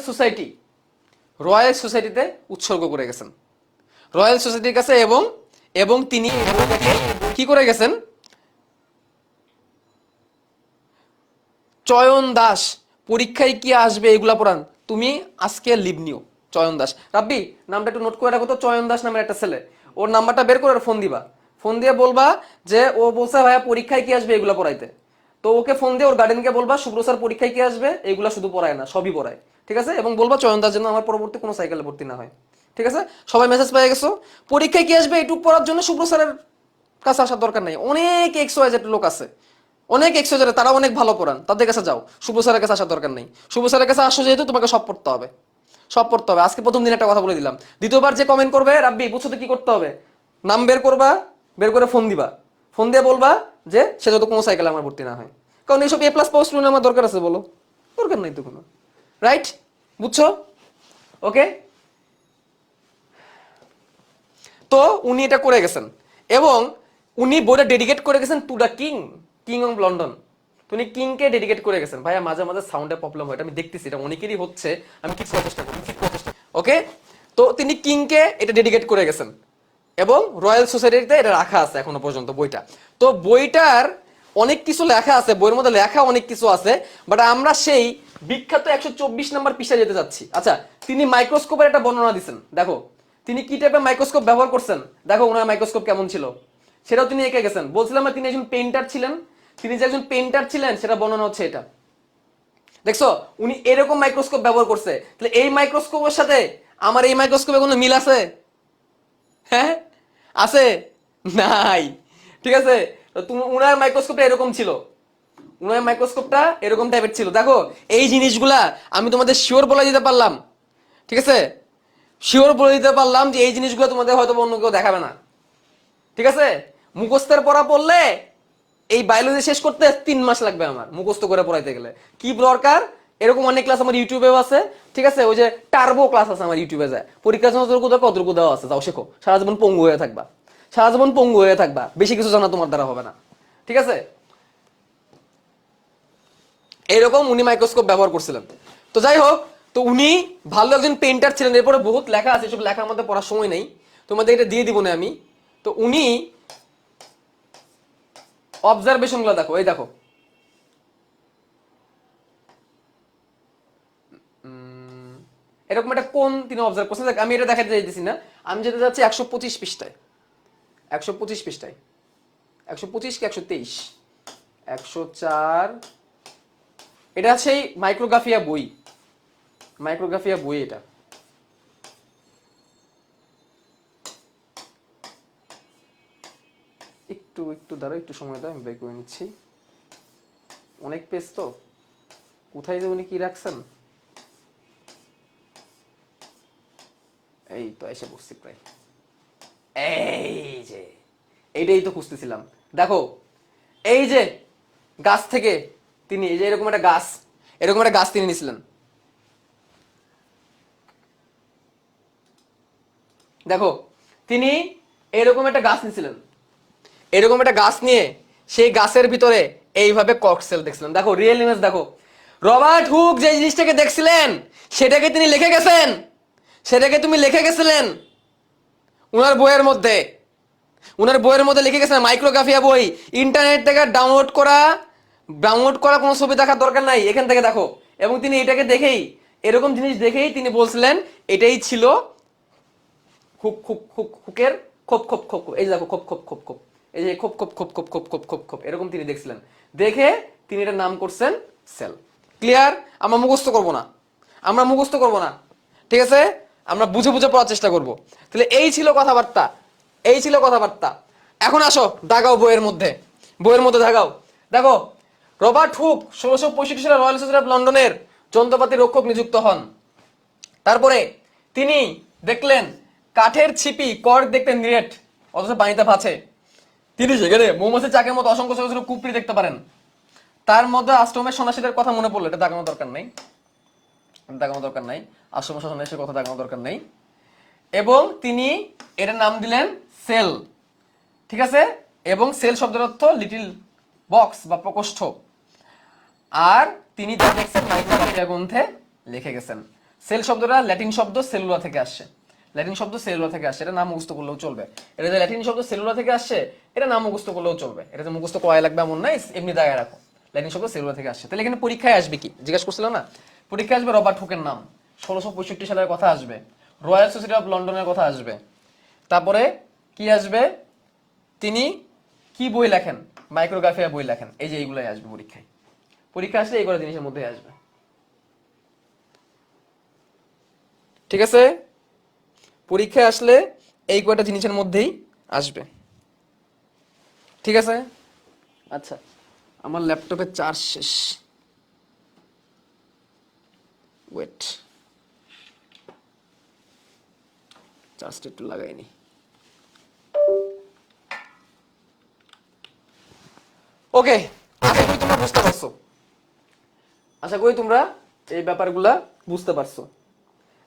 [SPEAKER 1] সোসাইটিতে উৎসর্গ করে গেছেন, রয়্যাল সোসাইটির কাছে। এবং তিনি এই বইটাকে কি করে গেছেন? চয়ন দাস পরীক্ষায় কি আসবে এগুলা পড়ান, তুমি আজকে লিভ নিও। চয়ন দাস, রাব্বি নামটা একটু নোট করে রাখো তো, চয়ন দাস নামের একটা ছেলে, ওর নাম্বারটা বের করে ফোন দিবা, ফোন দিয়ে বলবা যে ও বলছে ভাইয়া পরীক্ষায় কি আসবে এগুলা পড়াইতে। তো ওকে ফোন দিয়ে ওর গার্ডেনকে বলবা শুভ্র স্যার পরীক্ষায় কি আসবে এগুলা শুধু পড়ায় না, সবই পড়ায়, ঠিক আছে? এবং বলবা চয়ন দাস যেন আমার পরবর্তী কোনো সাইকেলে ভর্তি না হয়, ঠিক আছে? সবাই মেসেজ পেয়ে গেছো? পরীক্ষায় কি আসবে এটুক পড়ার জন্য শুভ্র স্যারের কাছে আসার দরকার নাই, অনেক এক্স ওয়াই জেড লোক আছে, অনেক এক্স ওয়াই জেড, তারা অনেক ভালো পড়ান, তাদের কাছে যাও, শুভ স্যারের কাছে আসার দরকার নেই। শুভ স্যারের কাছে আসো যেহেতু তোমাকে সব পড়তে হবে, সব পড়তে হবে। আজকে প্রথম দিন একটা কথা বলে দিলাম, দ্বিতীয়বার যে কমেন্ট করবে রাব্বি বুঝছো তো কি করতে হবে, নাম বের করবা, বের করে ফোন দিবা, ফোন দিয়ে বলবা যে সে যত কোনো সাইকেলে আমার ভর্তি না হয়, কারণ এইসব এ প্লাস পাওয়ার স্টুডেন্ট আমার দরকার আছে, বলো দরকার নাই তো কোনো, রাইট? বুঝছো? ওকে, তো উনি এটা করে গেছেন এবং উনি বইটা ডেডিকেট করে গেছেন to the king, king of London. উনি কিংকে ডেডিকেট করে গেছেন। ভাইয়া মাঝে মাঝে সাউন্ডে প্রবলেম হয়, এটা আমি দেখতেছি, এটা অনেকেরই হচ্ছে, আমি ঠিক করার চেষ্টা করছি। ওকে, তো তিনি কিংকে এটা ডেডিকেট করে গেছেন এবং রয়্যাল সোসাইটিতে এটা রাখা আছে এখনো পর্যন্ত বইটা। তো বইটার অনেক কিছু লেখা আছে, বইয়ের মধ্যে লেখা অনেক কিছু আছে, বাট আমরা সেই বিখ্যাত 124 নম্বর পৃষ্ঠায় যেতে যাচ্ছি। আচ্ছা, তিনি মাইক্রোস্কোপের একটা বর্ণনা দিচ্ছেন, দেখো তিনি কি টাইপের মাইক্রোস্কোপ ব্যবহার করছেন, দেখো ওনার মাইক্রোস্কোপ কেমন ছিল সেটাও তিনি এঁকে গেছেন। বলছিলাম না তিনি একজন পেইন্টার ছিলেন, তিনি যে একজন পেইন্টার ছিলেন সেটা বর্ণনা হচ্ছে এটা। দেখছো উনি এরকম মাইক্রোস্কোপ ব্যবহার করছে, তাহলে এই মাইক্রোস্কোপের সাথে আমার এই মাইক্রোস্কোপে কোনো মিল আছে? হ্যাঁ আছে? নাই, ঠিক আছে? তো তুমি উনার মাইক্রোস্কোপটা এরকম ছিল, উনার মাইক্রোস্কোপটা এরকম টাইপের ছিল। দেখো এই জিনিসগুলা আমি তোমাদের শিওর বলে দিতে পারলাম, ঠিক আছে? শিওর বলে দিতে পারলাম যে এই জিনিসগুলো তোমাদের হয়তো অন্য কেউ দেখাবে না, ঠিক আছে? মুখস্থের পড়া পড়লে এই বায়োলজি শেষ করতে 3 মাস লাগবে আমার মুখস্থ করে পড়াইতে গেলে। কি দরকার, এরকম অনেক ক্লাস আমার ইউটিউবেও আছে, ঠিক আছে? ওই যে টার্বো ক্লাস আছে আমার ইউটিউবে, যায় পরীক্ষার জন্য যতটুকু দরকার অতটুকু দেওয়া আছে, যাও শেখো, সারা জীবন পঙ্গু হয়ে থাকবা, সারা জীবন পঙ্গু হয়ে থাকবা, বেশি কিছু জানা তোমার দ্বারা হবে না, ঠিক আছে? এরকম উনি মাইক্রোস্কোপ ব্যবহার করছিলেন। তো যাই হোক, তো উনি ভালো একজন পেইন্টার ছিলেন। এরপরে বহুত লেখা আছে, সব লেখার মধ্যে পড়ার সময় নেই, তোমাদের এটা দিয়ে দিব না আমি। তো উনি অবজারভেশন গুলো দেখো, এই দেখো এরকম একটা কোন তিনি অবজার্ভ করছেন, আমি এটা দেখাতে চাইতেছি না, আমি যেতে যাচ্ছি 125 পৃষ্ঠায়, 125 পৃষ্ঠায়, 125 কি 123, 104, এটা সেই মাইক্রোগ্রাফিয়া বই, মাইক্রোগ্রাফিয়া বই এটা। একটু একটু দাঁড়াও, একটু সময় দাও, আমি বের করে নিচ্ছি, অনেক পেজ তো, কোথায় যে উনি কি রাখছেন, এই তো এসে বসছি প্রায়, এই যে এইটাই তো খুঁজতেছিলাম। দেখো এই যে গাছ থেকে তিনি, এই যে এরকম একটা গাছ, এরকম একটা গাছ তিনি নিয়েছিলেন, দেখো তিনি এরকম একটা গাছ নিয়েছিলেন, এরকম একটা গাছ নিয়ে সেই গাছের ভিতরে এইভাবে ককসেল দেখছিলেন। দেখো রিয়েল ইমেজ দেখো, রবার্ট হুক যে জিনিসটাকে দেখছিলেন সেটাকে তিনি লিখে গেছেন, সেটাকে তুমি লিখে গেছিলেন উনার বইয়ের মধ্যে, উনার বইয়ের মধ্যে লিখে গেছেন, মাইক্রোগ্রাফিয়া বই, ইন্টারনেট থেকে ডাউনলোড করা, ডাউনলোড করা কোনো ছবি দেখার দরকার নাই, এখান থেকে দেখো। এবং তিনি এটাকে দেখেই, এরকম জিনিস দেখেই তিনি বলছিলেন এটাই ছিল হুক হুক হুক হুকের খোপ খোপ খোপ, এই যে দেখো খোপ খোপ খোপ খোপ, এই যে খোপ খোপ খোপ খোপ খোপ খোপ খোপ খোপ, এরকম তিনি দেখছিলেন, দেখে তিনি এটার নাম করছেন সেল। ক্লিয়ার? আমরা মুখস্থ করব না, আমরা মুখস্থ করব না, ঠিক আছে? আমরা বুঝে বুঝে পড়ার চেষ্টা করব। তাহলে এই ছিল কথাবার্তা, এই ছিল কথাবার্তা। এখন আসো দাগাও বইয়ের মধ্যে, বইয়ের মধ্যে দাগাও। দেখো রবার্ট হুক 1665 সালে রয়্যাল সোসাইটি অফ লন্ডনের যন্ত্রপাতি রক্ষক নিযুক্ত হন। তারপরে তিনি দেখলেন কাঠের ছিপি কর্ক দেখতে নিরেট অথচ পানিতে ভাসে, তিনি সেখানে মৌমাছি চাকের মতো অসংখ্য ছোট ছোট কুপড়ি দেখতে পারেন। তার মধ্যে আশ্রমের সন্ন্যাসীদের কথা মনে পড়লো, এটা দেখানোর দরকার নেই, দেখানোর দরকার নাই, আশ্রমের সন্ন্যাসীর কথা দেখানোর দরকার নেই। এবং তিনি এটার নাম দিলেন সেল, ঠিক আছে? এবং সেল শব্দের অর্থ লিটিল বক্স বা প্রকোষ্ঠ। আর তিনি যা দেখছেন মাইক্রোগ্রাফিয়া গ্রন্থে লিখে গেছেন। সেল শব্দটা ল্যাটিন শব্দ সেলুলা থেকে আসছে, ল্যাটিন শব্দ সেলুলা থেকে আসছে, এটা নাম মুখস্থ করলেও চলবে। এটা যে ল্যাটিন শব্দ সেলুলা থেকে আসছে এটা নাম মুখস্থ করলেও চলবে, এটা যে মুখস্থ করাই লাগবে এমন নাই, এমনি দাগায় রাখো, ল্যাটিন শব্দ সেলুলা থেকে আসছে। তাহলে এখানে পরীক্ষায় আসবে কি জিজ্ঞাসা করছিলাম না, পরীক্ষায় আসবে রবার্ট হুকের নাম, 1665 সালের কথা আসবে, রয়্যাল সোসাইটি অফ লন্ডনের কথা আসবে, তারপরে কি আসবে, তিনি কি বই লেখেন, মাইক্রোগ্রাফিয়া বই লেখেন, এই যে এইগুলাই আসবে পরীক্ষায়। পরীক্ষা আসলে এইগুলো জিনিসের মধ্যে আসবে, ঠিক আছে? পরীক্ষায় আসলে এই কয়টা জিনিসের মধ্যেই আসবে, ঠিক আছে? আচ্ছা, আমার ল্যাপটপের চার্জ শেষ, ওয়েট, চার্জটা একটু লাগাইনি। ওকে, আশা করি তোমরা বুঝতে পারছো, আশা করি তোমরা এই ব্যাপারগুলা বুঝতে পারছো।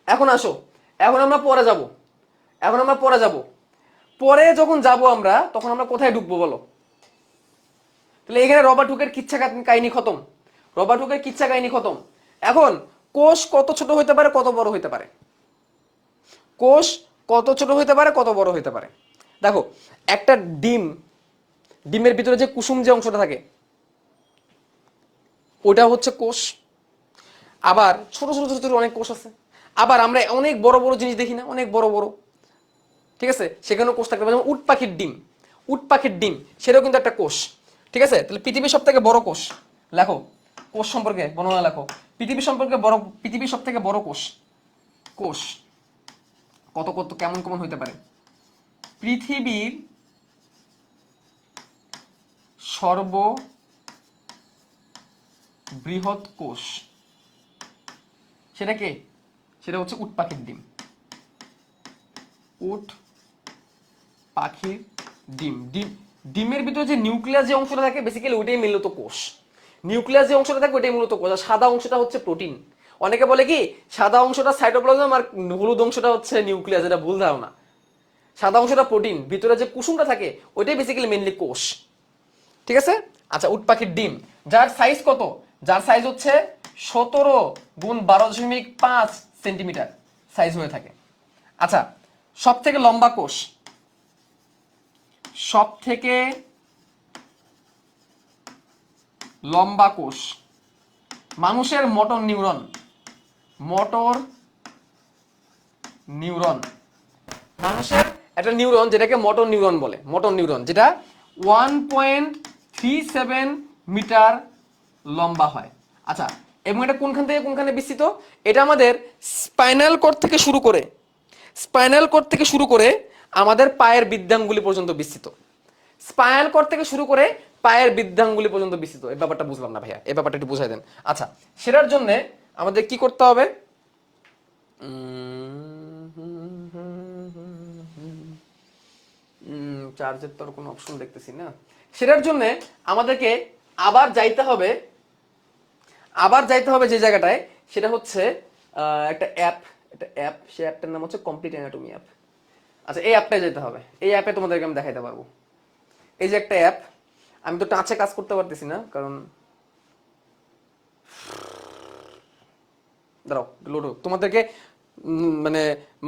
[SPEAKER 1] এখন আসো, এখন আমরা পরে যাব, এখন আমরা পরে যাব, পরে যখন যাব আমরা তখন আমরা কোথায় ঢুকবো বলো? তাহলে এখানে রবার্ট হুকের কিচ্ছা কাহিনী খতম, রবার্ট হুকের কিচ্ছা কাহিনী খতম। এখন কোষ কত ছোট হইতে পারে, কত বড় হইতে পারে, কোষ কত ছোট হইতে পারে, কত বড় হইতে পারে। দেখো, একটা ডিম, ডিমের ভিতরে যে কুসুম যে অংশটা থাকে ওটা হচ্ছে কোষ। আবার ছোট ছোট ছোট ছোট অনেক কোষ আছে। আবার আমরা অনেক বড় বড় জিনিস দেখি না, অনেক বড় বড়, ঠিক আছে, সেখানেও কোষ থাকতে পারে। যেমন উট পাখির ডিম, উট পাখির ডিম সেটাও কিন্তু একটা কোষ, ঠিক আছে? তাহলে পৃথিবীর সব থেকে বড় কোষ লেখো, কোষ সম্পর্কে বর্ণনা লেখো, পৃথিবী সম্পর্কে বড়, পৃথিবীর সব থেকে বড় কোষ, কোষ কত কত কেমন কেমন হইতে পারে? পৃথিবীর সর্ববৃহৎ কোষ সেটা কে? সেটা হচ্ছে উট পাখির ডিম, উট পাখির ডিম। ডিম, ডিমের ভিতরে যে নিউক্লিয়াস যে অংশটা থাকে বেসিক্যালি ওইটাই মূলত কোষ। নিউক্লিয়াস যে অংশটা থাকে ওইটাই মূলত কোষ, আর সাদা অংশটা হচ্ছে প্রোটিন। অনেকে বলে কি সাদা অংশটা সাইটোপ্লাজম আর হলুদ অংশটা হচ্ছে নিউক্লিয়াস, এটা ভুল ধারণা। সাদা অংশটা প্রোটিন, ভিতরে যে কুসুমটা থাকে ওইটাই বেসিক্যালি মেইনলি কোষ, ঠিক আছে? আচ্ছা, উট পাখির ডিম যার সাইজ কত? যার সাইজ হচ্ছে 17 × 12.5 সেন্টিমিটার সাইজ হয়ে থাকে। আচ্ছা, সব থেকে লম্বা কোষ, সব থেকে লম্বা কোষ মানুষের মোটর নিউরন, মোটর নিউরন, মানুষের একটা নিউরন যেটাকে মোটর নিউরন বলে, মোটর নিউরন যেটা 1.37 মিটার লম্বা হয়। আচ্ছা, এবং এটা কোনখান থেকে কোনখানে বিস্তৃত? এটা আমাদের স্পাইনাল কর্ড থেকে শুরু করে, স্পাইনাল কর্ড থেকে শুরু করে আমাদের পায়ের বৃদ্ধাঙ্গুলি পর্যন্ত বিস্তৃত। স্পাইনাল কর্ড থেকে শুরু করে পায়ের বৃদ্ধাঙ্গুলি পর্যন্ত বিস্তৃত। এই ব্যাপারটা বুঝলাম না ভাইয়া, এই ব্যাপারটা একটু বুঝাই দেন। আচ্ছা, সেটার জন্য আমাদের কি করতে হবে? চার্জের তো আর কোনো অপশন দেখতেছি না। সেটার জন্য আমাদেরকে আবার যাইতে হবে, আবার যাইতে হবে যে জায়গাটায়, সেটা হচ্ছে একটা অ্যাপ, একটা অ্যাপ, সেই অ্যাপটার নাম হচ্ছে কমপ্লিট অ্যানাটমি অ্যাপ। আচ্ছা, এই অ্যাপটায় যেতে হবে, এই অ্যাপে তোমাদেরকে আমি দেখাইতে পারবো। এই যে একটা অ্যাপ, আমি তো টাচে কাজ করতে পারতেছি না কারণ, দাঁড়াও লোড হোক, তোমাদেরকে মানে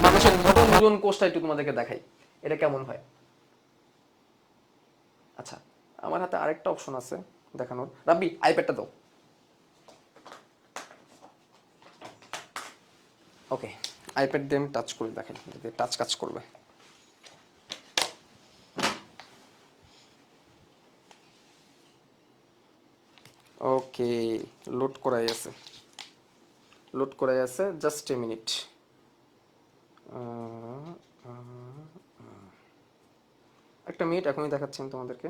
[SPEAKER 1] মানুষের মোটর নিউরন কোষটা একটু তোমাদেরকে দেখাই এটা কেমন হয়। আচ্ছা, আমার হাতে আরেকটা অপশন আছে দেখানোর। রাব্বি, আইপ্যাডটা দাও। ওকে, আইপ্যাড দিয়ে আমি টাচ করে দেখাই, টাচ কাজ করবে। ওকে, লোড করাই আছে, লোড করাই আছে, জাস্ট এ মিনিট। একটা মিনিট, এখনই দেখাচ্ছি আমি তোমাদেরকে।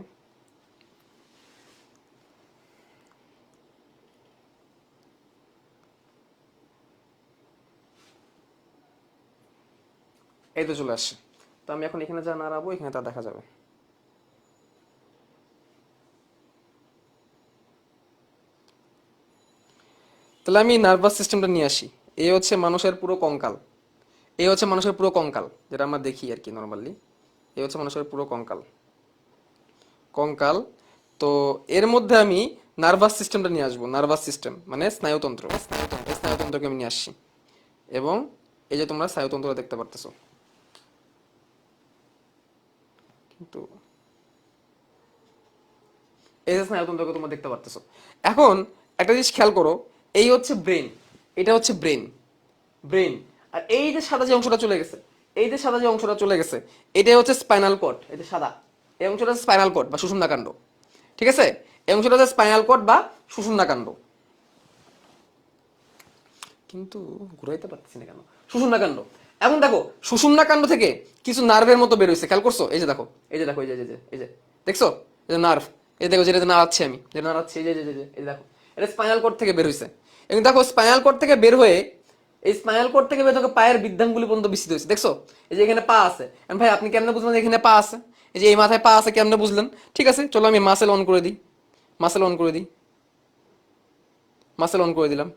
[SPEAKER 1] এই তো চলে আসছে। তো আমি এখন এখানে যা নাড়াবো এখানে তা দেখা যাবে। তাহলে আমি নার্ভাস সিস্টেমটা নিয়ে আসি। এই হচ্ছে মানুষের পুরো কঙ্কাল, এই হচ্ছে মানুষের পুরো কঙ্কাল যেটা আমরা দেখি আর কি নর্মালি। এই হচ্ছে মানুষের পুরো কঙ্কাল, কঙ্কাল। তো এর মধ্যে আমি নার্ভাস সিস্টেমটা নিয়ে আসবো, নার্ভাস সিস্টেম মানে স্নায়ুতন্ত্র, স্নায়ুতন্ত্র, স্নায়ুতন্ত্রকে আমি নিয়ে আসছি। এবং এই যে তোমরা স্নায়ুতন্ত্র দেখতে পারতেছো, কিন্তু এই যে স্নায়ুতন্ত্রকে তোমরা দেখতে পারতেছো। এখন একটা জিনিস খেয়াল করো, এই হচ্ছে ব্রেন, এটা হচ্ছে ব্রেন, ব্রেন। আর এই যে সাদা যে অংশটা চলে গেছে, এই যে সাদা যে অংশটা চলে গেছে, এটাই হচ্ছে স্পাইনাল কর্ড। এই যে সাদা এই অংশটা হচ্ছে স্পাইনাল কর্ড বা সুষুম্নাকাণ্ড। ঠিক আছে, এই অংশটা হচ্ছে স্পাইনাল কর্ড বা সুষুম্নাকাণ্ড। কিন্তু ঘুরাইতে পারতেছি না কেন, সুষুম্নাকাণ্ড। এখন দেখো সুষুম্নাকাণ্ড থেকে কিছু নার্ভের মতো বের হয়েছে, খেয়াল করছো? এই যে দেখো, এই যে দেখো, এই যে এই যে দেখছো, এই যে নার্ভ, এই দেখো যেটা নাড়াচ্ছি আমি, যেটা নাড়াচ্ছি, এই যে এই দেখো, এটা স্পাইনাল কর্ড থেকে বের হয়েছে। এবং দেখো স্পাইনাল কর্ড থেকে বের হয়ে, এই স্পাইনাল কর্ড থেকে বের হয়ে পায়ের বৃদ্ধাঙ্গুলি পর্যন্ত বিস্তৃত হয়েছে, দেখছো? এই যে এখানে পা আছে। ভাই আপনি কেমনে বুঝলেন এখানে পা আছে? এই যে এই মাথায় পা আছে, কেমনে বুঝলেন? ঠিক আছে, চলো আমি মাসেল অন করে দিই, মাসেল অন করে দিই, মাসেল অন করে দিলাম,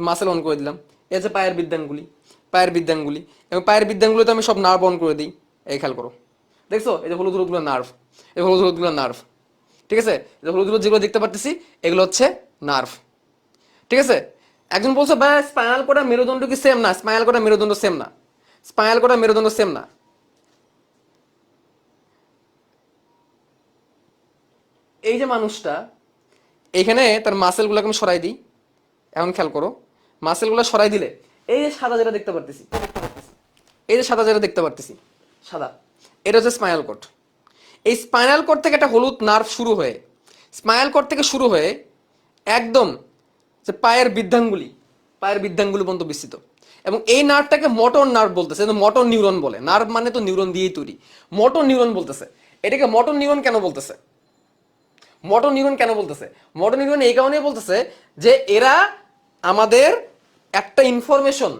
[SPEAKER 1] মাসেল অন করে দিলাম। এই হচ্ছে পায়ের বৃদ্ধাঙ্গুলি, পায়ের বৃদ্ধাঙ্গুলি। এবং পায়ের বৃদ্ধাঙ্গুলিতে আমি সব নার্ভ অন করে দিই। এই খেয়াল করো, দেখছো? এই যে হলুদ হলুদগুলো নার্ভ, এই হলুদ হলুদগুলো নার্ভ। ঠিক আছে, এই যে হলুদ হলুদ যেগুলো দেখতে পারতেছি, এগুলো হচ্ছে নার্ভ। ঠিক আছে, একজন বলছে ভাই স্পাইনাল কর্ড আর মেরুদণ্ড কি সেম না? স্পাইনাল কর্ড আর মেরুদণ্ড সেম না, স্পাইনাল কর্ড আর মেরুদণ্ড সেম না। এই যে মানুষটা, এইখানে তার মাসেলগুলোকে আমি সরাই দিই। এখন খেয়াল করো, মাসেলগুলো সরাই দিলে এই যে সাদা যেটা দেখতে পারতেছি, এই যে সাদা যেটা দেখতে পারতেছি, সাদা, এটা হচ্ছে স্পাইনাল কর্ড। এই স্পাইনাল কর্ড থেকে একটা হলুদ নার্ভ শুরু হয়ে, স্পাইনাল কর্ড থেকে শুরু হয়ে একদম যে পায়ের বৃদ্ধাঙ্গুলি, পায়ের বৃদ্ধাঙ্গুলি পর্যন্ত বিস্তৃত। এবং এই নার্ভটাকে মোটর নার্ভ বলতেছে, মোটর নিউরন বলে। নার্ভ মানে তো নিউরন দিয়েই তৈরি, মোটর নিউরন বলতেছে। এটাকে মোটর নিউরন কেন বলতেছে? মোটর নিউরন কেন বলতেছে? মোটর নিউরন এই কারণেই বলতেছে যে এরা আমাদের একটা ইনফরমেশন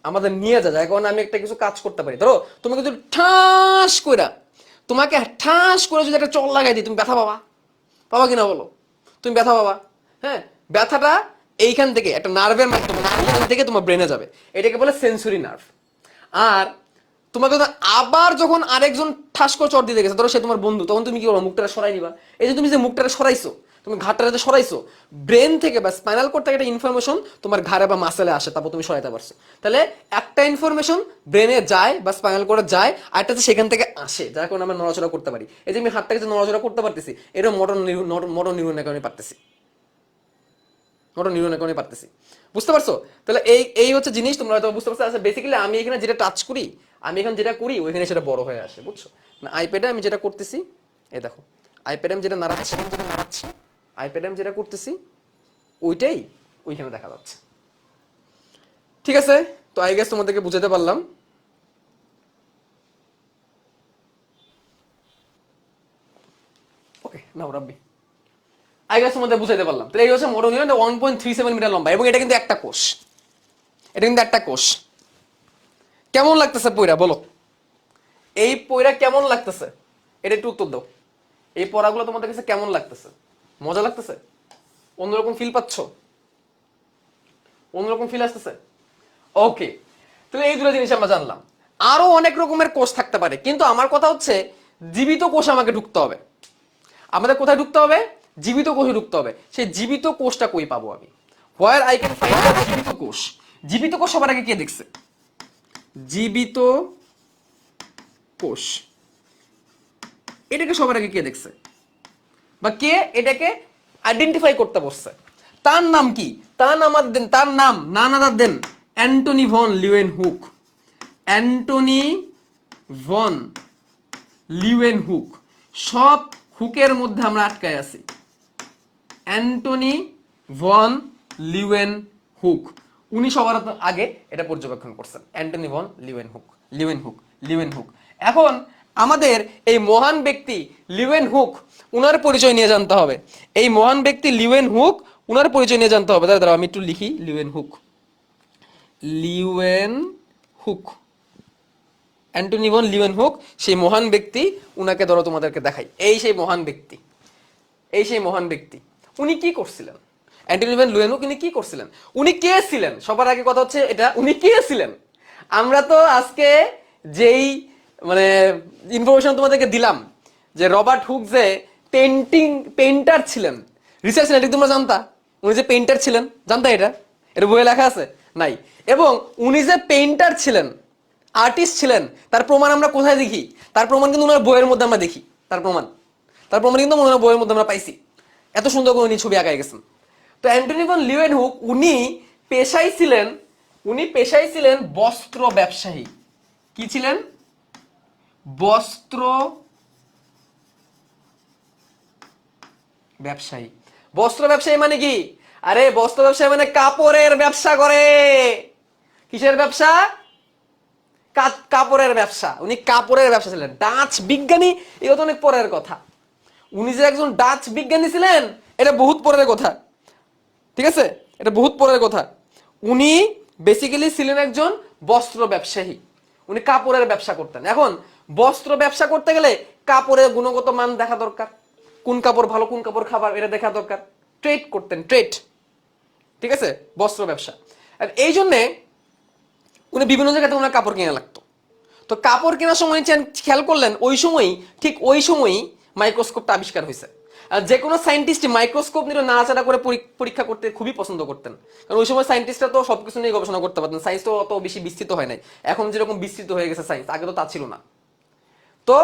[SPEAKER 1] আমাদের নিয়ে যায়। এখন আমি একটা কিছু কাজ করতে পারি, ধরো তুমি কিন্তু ঠাস কইরা, তোমাকে ঠাস করে যদি একটা চল লাগাই দিই, তুমি ব্যথা পাবা, পাবা কিনা বলো? তুমি ব্যথা পাবা। হ্যাঁ, ব্যথাটা এইখান থেকে একটা নার্ভের মাধ্যমে, নার্ভ থেকে তোমার ব্রেনে যাবে, এটাকে বলে সেন্সরি নার্ভ। আর তোমাকে আবার যখন আরেকজন ঠাস করে চট দিতে গেছে, ধরো সে তোমার বন্ধু, তখন তুমি কি করো? মুখটা সরাই নিবা। এই যে তুমি যে মুখটা সরাইছো, তুমি ঘাটটা সরাইছো, ব্রেন থেকে বা স্পাইনাল কোর্ড থেকে একটা ইনফরমেশন তোমার ঘাড়ে বা মাসেলে আসে, তারপর তুমি সরাইতে পারছো। তাহলে একটা ইনফরমেশন ব্রেনে যায় বা স্পাইনাল কোর্ডে যায়, আর একটা সেখান থেকে আসে, যার কারণে আমরা নড়াচড়া করতে পারি। এই যে আমি হাতটাকে যে নড়াচড়া করতে পারতেছি, এটা মোটর নিউরনের কারণে পারতেছি, মোটর নিউরনের কারণে পারতেছি। বুঝতে পারছো? তাহলে এই এই হচ্ছে জিনিস, তোমরা হয়তো বুঝতে পারছো। আচ্ছা, বেসিক্যালি আমি এখানে যেটা টাচ করি, আমি এখানে যেটা করি, ওইখানে সেটা বড় হয়ে আসে, বুঝছো? না আইপ্যাডে আমি যেটা করতেছি, এই দেখো, আইপ্যাডে আমি যেটা নাড়াচ্ছি, আইপ্যাডে আমি যেটা করতেছি, ওইটাই ওইখানে দেখা যাচ্ছে। ঠিক আছে, তো আই গেস তোমাদেরকে বুঝাতে পারলাম। ওকে, নাও রাব্বি, আই গেস তোমাদের বুঝাইতে পারলাম। তাহলে এই হচ্ছে মোটর নিউরন, 1.37 মিটার লম্বা, এবং এটা কিন্তু একটা কোষ, এটা কিন্তু একটা কোষ। কেমন লাগতেছে পয়রা বলো? এই পয়রা কেমন লাগতেছে? এটা একটু উত্তর দাও। এই পড়াগুলো তোমাদের কাছে কেমন লাগতেছে? মজা লাগতেছে? অন্যরকম ফিল পাচ্ছ? অন্যরকম ফিল আসতেছে? ওকে, তাহলে এই দুটো জিনিস আমরা জানলাম। আরো অনেক রকমের কোষ থাকতে পারে, কিন্তু আমার কথা হচ্ছে জীবিত কোষ আমাকে ঢুকতে হবে। আমাদের কোথায় ঢুকতে হবে? জীবিত কোষে ঢুকতে হবে। সেই জীবিত কোষটা কই পাবো আমি? Where I can find the জীবিত কোষ? জীবিত কোষ সবার আগে কে দেখছে? জীবিত কোষ এটাকে সবার আগে কে দেখছে, বা কে এটাকে আইডেন্টিফাই করতে বসছে? তার নাম কি? তার নাম দেন, তার নাম none other than Antony van Leeuwenhoek. Antony van Leeuwenhoek. সব হুকের মধ্যে আমরা আটকায় আছি। অ্যান্টনি ভন লিউয়েন হুক, উনি সবার আগে এটা পর্যবেক্ষণ করছেন। Antony van Leeuwenhoek, Leeuwenhoek, Leeuwenhoek. এখন আমাদের এই মহান ব্যক্তি লিউয়েন হুক, উনার পরিচয় নিয়ে জানতে হবে। এই মহান ব্যক্তি লিউয়েন হুক, উনার পরিচয় নিয়ে জানতে হবে। দাঁড়াও আমি একটু লিখি, Leeuwenhoek, Leeuwenhoek, Antony van Leeuwenhoek, সেই মহান ব্যক্তি। উনাকে ধরো তোমাদেরকে দেখাই, এই সেই মহান ব্যক্তি, এই সেই মহান ব্যক্তি। উনি কি করছিলেন? অ্যান্টনি ভন লিউয়েন হুক উনি কি করছিলেন? উনি কে ছিলেন? সবার আগে কথা হচ্ছে এটা, উনি কে ছিলেন? আমরা তো আজকে যেই মানে ইনফরমেশন তোমাদেরকে দিলাম, যে রবার্ট হুক যে পেইন্টার ছিলেন, রিসার্চ এটা তোমরা জানতা? উনি যে পেইন্টার ছিলেন, জানতা এটা? এটা বইয়ে লেখা আছে? নাই। এবং উনি যে পেইন্টার ছিলেন, আর্টিস্ট ছিলেন, তার প্রমাণ আমরা কোথায় দেখি? তার প্রমাণ কিন্তু ওনার বইয়ের মধ্যে আমরা দেখি। তার প্রমাণ কিন্তু ওনার বইয়ের মধ্যে আমরা পাইছি। এত সুন্দর করে উনি ছবি আঁকায় গেছেন। তো অ্যান্টনি ভন লিউয়েনহুক উনি পেশায় ছিলেন বস্ত্র ব্যবসায়ী। কি ছিলেন? বস্ত্র ব্যবসায়ী। বস্ত্র ব্যবসায়ী মানে কি? আরে বস্ত্র ব্যবসায়ী মানে কাপড়ের ব্যবসা করে। কিসের ব্যবসা? কাপড়ের ব্যবসা। উনি কাপড়ের ব্যবসা ছিলেন। ডাচ বিজ্ঞানী, এটা তো অনেক পরের কথা। উনি যে একজন ডাচ বিজ্ঞানী ছিলেন এটা বহুত পরের কথা, ঠিক আছে, এটা বহুত পরের কথা। উনি বেসিক্যালি ছিলেন একজন বস্ত্র ব্যবসায়ী। উনি কাপড়ের ব্যবসা করতেন। এখন বস্ত্র ব্যবসা করতে গেলে কাপড়ের গুণগত মান দেখা দরকার, কোন কাপড় ভালো কোন কাপড় খাবার এটা দেখা দরকার। ট্রেড করতেন, ট্রেড, ঠিক আছে, বস্ত্র ব্যবসা। আর এই জন্যে উনি বিভিন্ন জায়গা থেকে ওনার কাপড় কিনা লাগতো। তো কাপড় কেনার সময় খেয়াল করলেন ওই সময়ই, ঠিক ওই সময়ই মাইক্রোস্কোপটা আবিষ্কার হয়েছে। আর যে কোনো সায়েন্টিস্ট মাইক্রোস্কোপ নিয়ে নাড়াচাড়া করে পরীক্ষা করতে খুবই পছন্দ করতেন, কারণ ওই সময় সায়েন্টিস্টরা তো সবকিছু নিয়ে গবেষণা করতে পারতেন। সায়েন্স তো অত বেশি বিস্তৃত হয় নাই, এখন যেরকম বিস্তৃত হয়ে গেছে সায়েন্স, আগে তো তা ছিল না। তো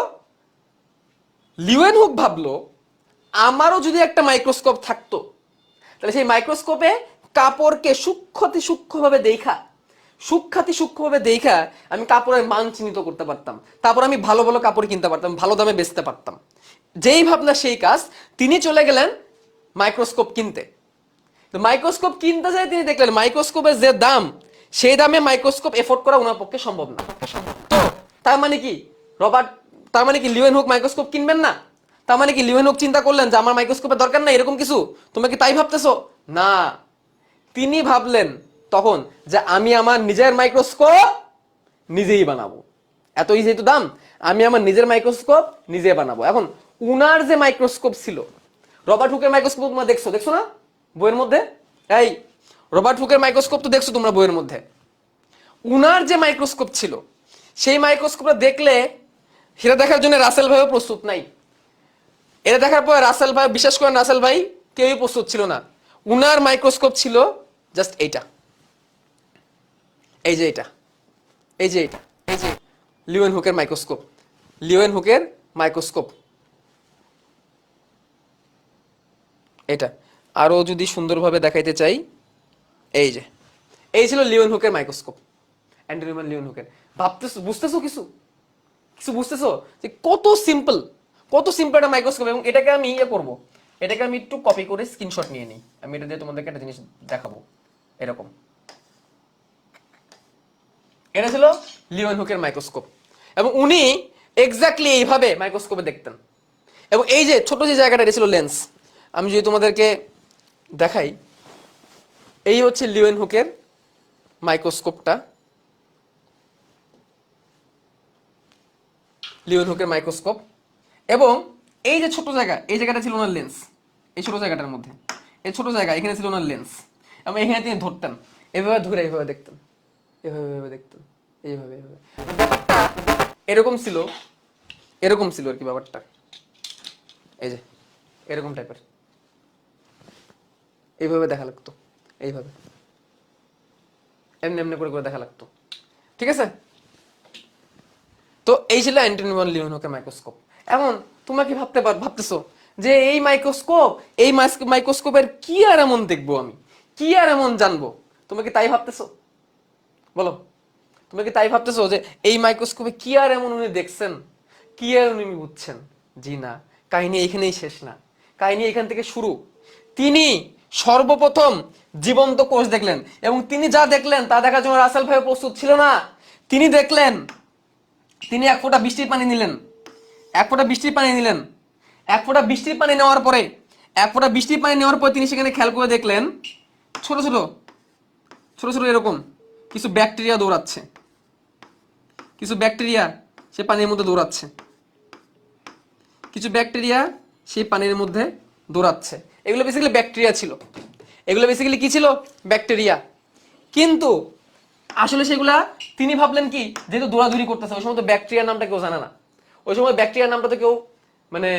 [SPEAKER 1] লিউয়েনহুক ভাবলো আমারও যদি একটা মাইক্রোস্কোপ থাকতো তাহলে সেই মাইক্রোস্কোপে কাপড়কে সূক্ষ্মভাবে দেখা আমি কাপড়ের মান চিহ্নিত করতে পারতাম, তারপর আমি ভালো ভালো কাপড় কিনতে পারতাম, ভালো দামে বেচতে পারতাম। যেই ভাবনা সেই কাজ, তিনি চলে গেলেন মাইক্রোস্কোপ কিনতে। তো মাইক্রোস্কোপ কিনতে যায় তিনি দেখলেন মাইক্রোস্কোপের যে দাম, সেই দামে মাইক্রোস্কোপ এফোর্ড করা ওনার পক্ষে সম্ভব না। তো তার মানে কি তার মানে কি লিউয়েনহুক মাইক্রোস্কোপ কিনবেন না? তার মানে কি লিউয়েনহুক চিন্তা করলেন যে আমার মাইক্রোস্কোপের দরকার নাই, এরকম কিছু? তোমরা কি তাই ভাবতেছো? না, তিনি ভাবলেন তখন যে আমি আমার নিজের মাইক্রোস্কোপ নিজেই বানাবো। এতই যেহেতু দাম, আমি আমার নিজের মাইক্রোস্কোপ নিজে বানাবো। এখন উনার যে মাইক্রোস্কোপ ছিল, রবার্ট হুকের মাইক্রোস্কোপ তোমরা দেখছো না বইয়ের মধ্যে? এই রবার্ট হুকের মাইক্রোস্কোপ তো দেখছো তোমরা বইয়ের মধ্যে। উনার যে মাইক্রোস্কোপ ছিল সেই মাইক্রোস্কোপটা দেখলে সেটা দেখার জন্য রাসেল ভাইও প্রস্তুত নাই। এটা দেখার পর রাসেল ভাই, বিশেষ করে রাসেল ভাই, কেউই প্রস্তুত ছিল না। উনার মাইক্রোস্কোপ ছিল জাস্ট এইটা, এই যে এটা, এই যে এটা, এই যে লিউয়েনহুকের মাইক্রোস্কোপ। লিউয়েনহুকের মাইক্রোস্কোপ এটা। আরো যদি সুন্দরভাবে দেখাইতে চাই, এই যে এই ছিল লিউয়েনহুকের মাইক্রোস্কোপ, অ্যান্টনি ভন লিউয়েনহুকের। ভাবতেছো, বুঝতেছো কিছু কিছু বুঝতেছো যে কত সিম্পল একটা মাইক্রোস্কোপ? এবং এটাকে আমি করবো, এটাকে আমি একটু কপি করে স্ক্রিনশট নিয়ে নিই, আমি এটা দিয়ে তোমাদেরকে একটা জিনিস দেখাবো। এরকম, এটা ছিল লিউয়েনহুকের মাইক্রোস্কোপ। এবং উনি এক্স্যাক্টলি এইভাবে মাইক্রোস্কোপে দেখতেন। এবং এই যে ছোট যে জায়গাটা, এটা ছিল লেন্স। আমি যদি তোমাদেরকে দেখাই, এই হচ্ছে লিউয়েনহুকের মাইক্রোস্কোপটা, লিউয়েনহুকের মাইক্রোস্কোপ। এবং এই যে ছোট জায়গা, এই জায়গাটা ছিল ওনার লেন্স। এই ছোট জায়গাটার মধ্যে, এই ছোট জায়গা, এখানে ছিল ওনার লেন্স। এবং এখানে তিনি ধরতেন, এভাবে ধরে এইভাবে দেখতেন, এভাবে দেখতেন, এইভাবে ব্যাপারটা এরকম ছিল, এরকম ছিল আর কি ব্যাপারটা। এই যে এরকম টাইপের, এইভাবে দেখা লাগতো, এইভাবে এমনি এমনি করে করে দেখা লাগতো, ঠিক আছে। তো এই ছিল অ্যান্টনি ভন লিউয়েনহুকের মাইক্রোস্কোপ। এখন তোমরা কি ভাবতেছো যে এই মাইক্রোস্কোপের কি আর এমন দেখবো আমি, কি আর এমন জানবো? তোমরা কি তাই ভাবতেছো? বলো, তোমরা কি তাই ভাবতেছো যে এই মাইক্রোস্কোপে কি আর এমন উনি দেখছেন, কি আর উনি বুঝছেন? জি না, কাহিনী এখানেই শেষ না, কাহিনী এখান থেকে শুরু। তিনি সর্বপ্রথম জীবন্ত কোষ দেখলেন, এবং তিনি যা দেখলেন তা দেখার জন্য রাসেল ভাই প্রস্তুত ছিল না। তিনি দেখলেন, তিনি এক ফোঁটা বৃষ্টির পানি নিলেন, এক ফোঁটা বৃষ্টির পানি নিলেন, এক ফোঁটা বৃষ্টির পানি নেওয়ার পরে, এক ফোঁটা বৃষ্টির পানি নেওয়ার পরে তিনি সেখানে খেয়াল করে দেখলেন ছোট ছোট ছোট ছোট এরকম কিছু ব্যাকটেরিয়া দৌড়াচ্ছে, কিছু ব্যাকটেরিয়া সে পানির মধ্যে দৌড়াচ্ছে, কিছু ব্যাকটেরিয়া সেই পানির মধ্যে দৌড়াচ্ছে। এগুলো বেসিক্যালি ব্যাকটেরিয়া ছিল, এগুলো বেসিক্যালি কি ছিল? ব্যাকটেরিয়া। কিন্তু আসলে সেগুলা তিনি ভাবলেন কি, যেহেতু দৌড়াদৌড়ি করতেছে, ওই সময় তো ব্যাকটেরিয়ার নামটা কেউ জানে না, ওই সময় ব্যাকটেরিয়ার নামটা তো কেউ মানে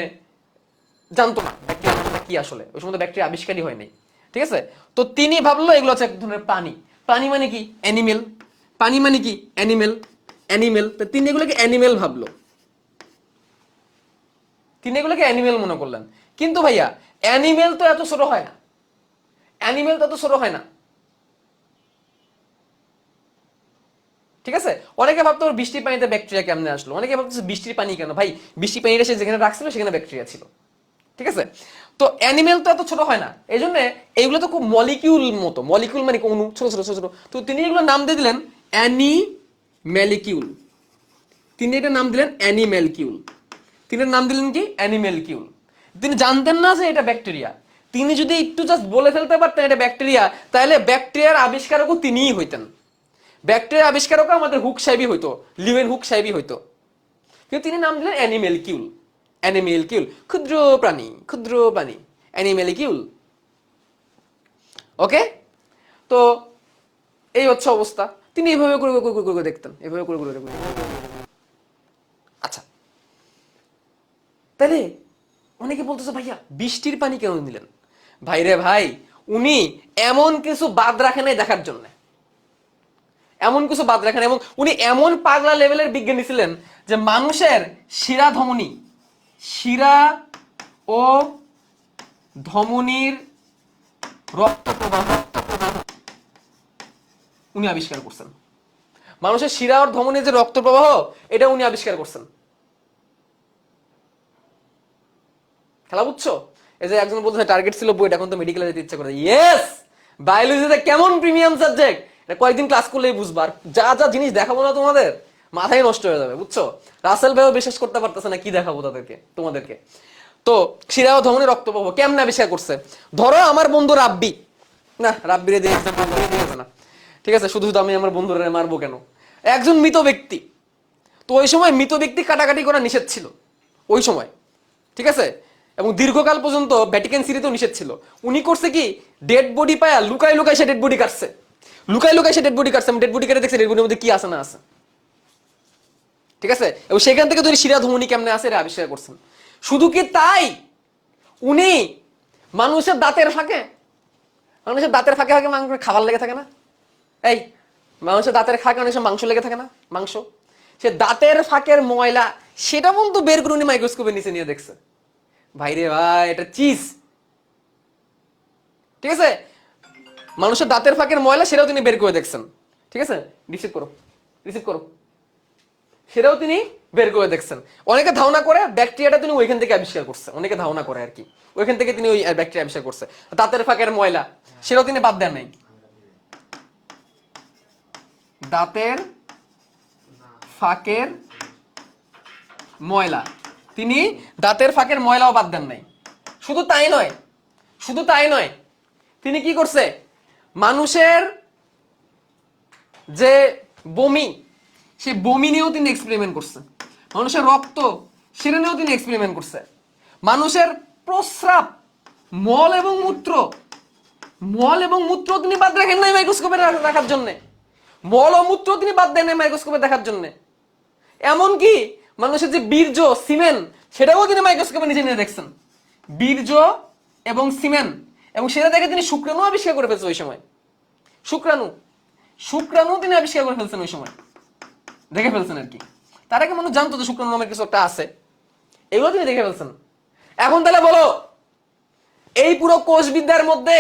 [SPEAKER 1] জানতো না ব্যাকটেরিয়ার নামটা কি আসলে, ওই সময় তো ব্যাকটেরিয়া আবিষ্কারই হয় নাই, ঠিক আছে। তো তিনি ভাবলো এগুলো হচ্ছে এক ধরনের প্রাণী। প্রাণী মানে কি? অ্যানিমেল। পানি মানে কি? অ্যানিমেল। অ্যানিমেল, তো তিনি এগুলোকে অ্যানিমেল ভাবলো। তিনি এগুলোকে অ্যানিমেল মনে করলেন। কিন্তু ভাইয়া অ্যানিমেল তো এত ছোট হয় না, অ্যানিমেল তো এত ছোট হয় না। ঠিক আছে, অনেকে ভাবতো বৃষ্টির পানিতে ব্যাকটেরিয়া কেমনে আসলো, অনেকে ভাবতো বৃষ্টির পানি কেন, ভাই বৃষ্টির পানিটা সে যেখানে রাখছিল সেখানে ব্যাকটেরিয়া ছিল। ঠিক আছে, তো অ্যানিমেল তো এত ছোট হয় না, এই জন্য এইগুলো তো খুব মলিকিউল মতো, মলিকিউল মানে অণু, ছোট ছোট ছোট ছোট। তো তিনি এগুলো নাম দিয়ে দিলেন অ্যানিমেলিকিউল। তিনি এটা নাম দিলেন অ্যানিমেলকিউল। তিনি নাম দিলেন কি অ্যানিমেলকিউল। তিনি জানতেন না যে এটা ব্যাকটেরিয়া। তিনি যদি একটু জাস্ট বলে ফেলতে পারতেন এটা ব্যাকটেরিয়া, তাহলে ব্যাকটেরিয়ার আবিষ্কারকও তিনিই হইতেন। ব্যাকটেরিয়া আবিষ্কারকও আমাদের হুক সাহেবই হইতো, লিওয়েন হুক সাহেবই হইতো। কিন্তু তিনি নাম দিলেন অ্যানিমেলকিউল। অ্যানিমেলকিউল, ক্ষুদ্র প্রাণী, ক্ষুদ্র প্রাণী, অ্যানিমেলকিউল। ওকে, তো এই হচ্ছে অবস্থা। তিনি এভাবে করে করে করে দেখতেন, এভাবে করে করে করে। আচ্ছা, তাহলে অনেকে বলতেছে ভাইয়া বৃষ্টির পানি কেন নিলেন? ভাই রে ভাই, উনি এমন কিছু বাদ রাখে নাই দেখার জন্য, এমন কিছু বাদ রাখেন, এবং উনি এমন পাগলা লেভেলের বিজ্ঞানী ছিলেন যে মানুষের শিরা ধমনী, শিরা ও ধমনীর রক্ত প্রবাহ উনি আবিষ্কার করছেন। মানুষের শিরা ও ধমনীর যে রক্ত প্রবাহ, এটা উনি আবিষ্কার করছেন। খেলা বুঝছো? এই যে একজন বলছে টার্গেট ছিল বইটা, এখন তো মেডিকেলে যেতে ইচ্ছা করে। ইয়েস, বায়োলজিতে কেমন প্রিমিয়াম সাবজেক্ট, এটা কয়েকদিন ক্লাস করলেই বুঝবার। যা যা জিনিস দেখাবো না তোমাদের, মাথায় নষ্ট হয়ে যাবে, বুঝছো? রাসেল ভাইও বিশ্বাস করতে পারতেছে না কি দেখাবো তাদেরকে, তোমাদেরকে। তো শিরা ও ধমনী রক্ত প্রবাহ কেমনে আবিষ্কার করছে? ধরো আমার বন্ধু রাব্বি, না রাব্বিরে দিয়ে এক্সাম্পল দিয়েছে না, ঠিক আছে, শুধু শুধু আমি আমার বন্ধুরা মারবো কেন? একজন মৃত ব্যক্তি, তো ওই সময় মৃত ব্যক্তি কাটাকাটি করা নিষেধ ছিল ওই সময়, ঠিক আছে, এবং দীর্ঘকাল পর্যন্ত ভ্যাটিকান সিটিতেও নিষেধ ছিল। উনি করছে কি, ডেড বডি পায়া লুকাই লুকাই সে ডেড বডি কাটছে, লুকাই লুকাই সে ডেড বডি কাটছে, ডেড বডি কেটে দেখছে ডেড বডির মধ্যে কি আছে না আছে। ঠিক আছে, এবং সেখান থেকে তৈরি শিরা ধমনী কেমনে আছে এটা আবিষ্কার করছেন। শুধু কি তাই, উনি মানুষের দাঁতের ফাঁকে, মানুষের দাঁতের ফাঁকে ফাঁকে মাংস খাবার লেগে থাকে না? এই মানুষের দাঁতের ফাঁকে অনেক সময় মাংস লেগে থাকে না, মাংস, সে দাঁতের ফাঁকের ময়লা সেটা পর্যন্ত বের করে উনি মাইক্রোস্কোপের নিচে নিয়ে দেখছে। ভাইরে ভাই, এটা চিজ। ঠিক আছে, মানুষের দাঁতের ফাঁকের ময়লা সেটাও তিনি বের করে দেখছেন। ঠিক আছে, রিসিভ করো, রিসিভ করো, সেটাও তিনি বের করে দেখছেন। অনেকে ধারণা করে ব্যাকটেরিয়াটা তিনি ওইখান থেকে আবিষ্কার করছে, অনেকে ধারণা করে আর কি ওইখান থেকে তিনি ওই ব্যাকটেরিয়া আবিষ্কার করছে। দাঁতের ফাঁকের ময়লা সেটাও তিনি বাদ দেন নাই। দাঁতের ফাঁকের ময়লা, তিনি দাঁতের ফাঁকের ময়লাও বাদ দেন নাই। শুধু তাই নয়, শুধু তাই নয়, তিনি কি করছে, মানুষের যে বমি, সে বমি নিয়েও তিনি এক্সপেরিমেন্ট করছে। মানুষের রক্ত, সেটা নিয়েও তিনি এক্সপেরিমেন্ট করছে। মানুষের প্রস্রাব, মল এবং মূত্র, মল এবং মূত্র তিনি বাদ রাখেন নাই মাইক্রোস্কোপে রাখার জন্য। মল ও মূত্র তিনি বাদ দেন নাই মাইক্রোস্কোপে দেখার জন্য। এমনকি মানুষের যে বীর্য, সিমেন, সেটাও তিনি মাইক্রোস্কোপের নিচে নিয়ে দেখছেন। বীর্য এবং সিমেন, এবং সেটা দেখে তিনি শুক্রাণু আবিষ্কার করে ফেলছেন ওই সময়। শুক্রাণু, শুক্রাণু তিনি আবিষ্কার করে ফেলছেন ওই সময়, দেখে ফেলছেন আর কি। তার আগে মানুষ জানতো যে শুক্রাণু নামের কিছু একটা আছে, এগুলো তিনি দেখে ফেলছেন। এখন তাহলে বলো, এই পুরো কোষবিদ্যার মধ্যে,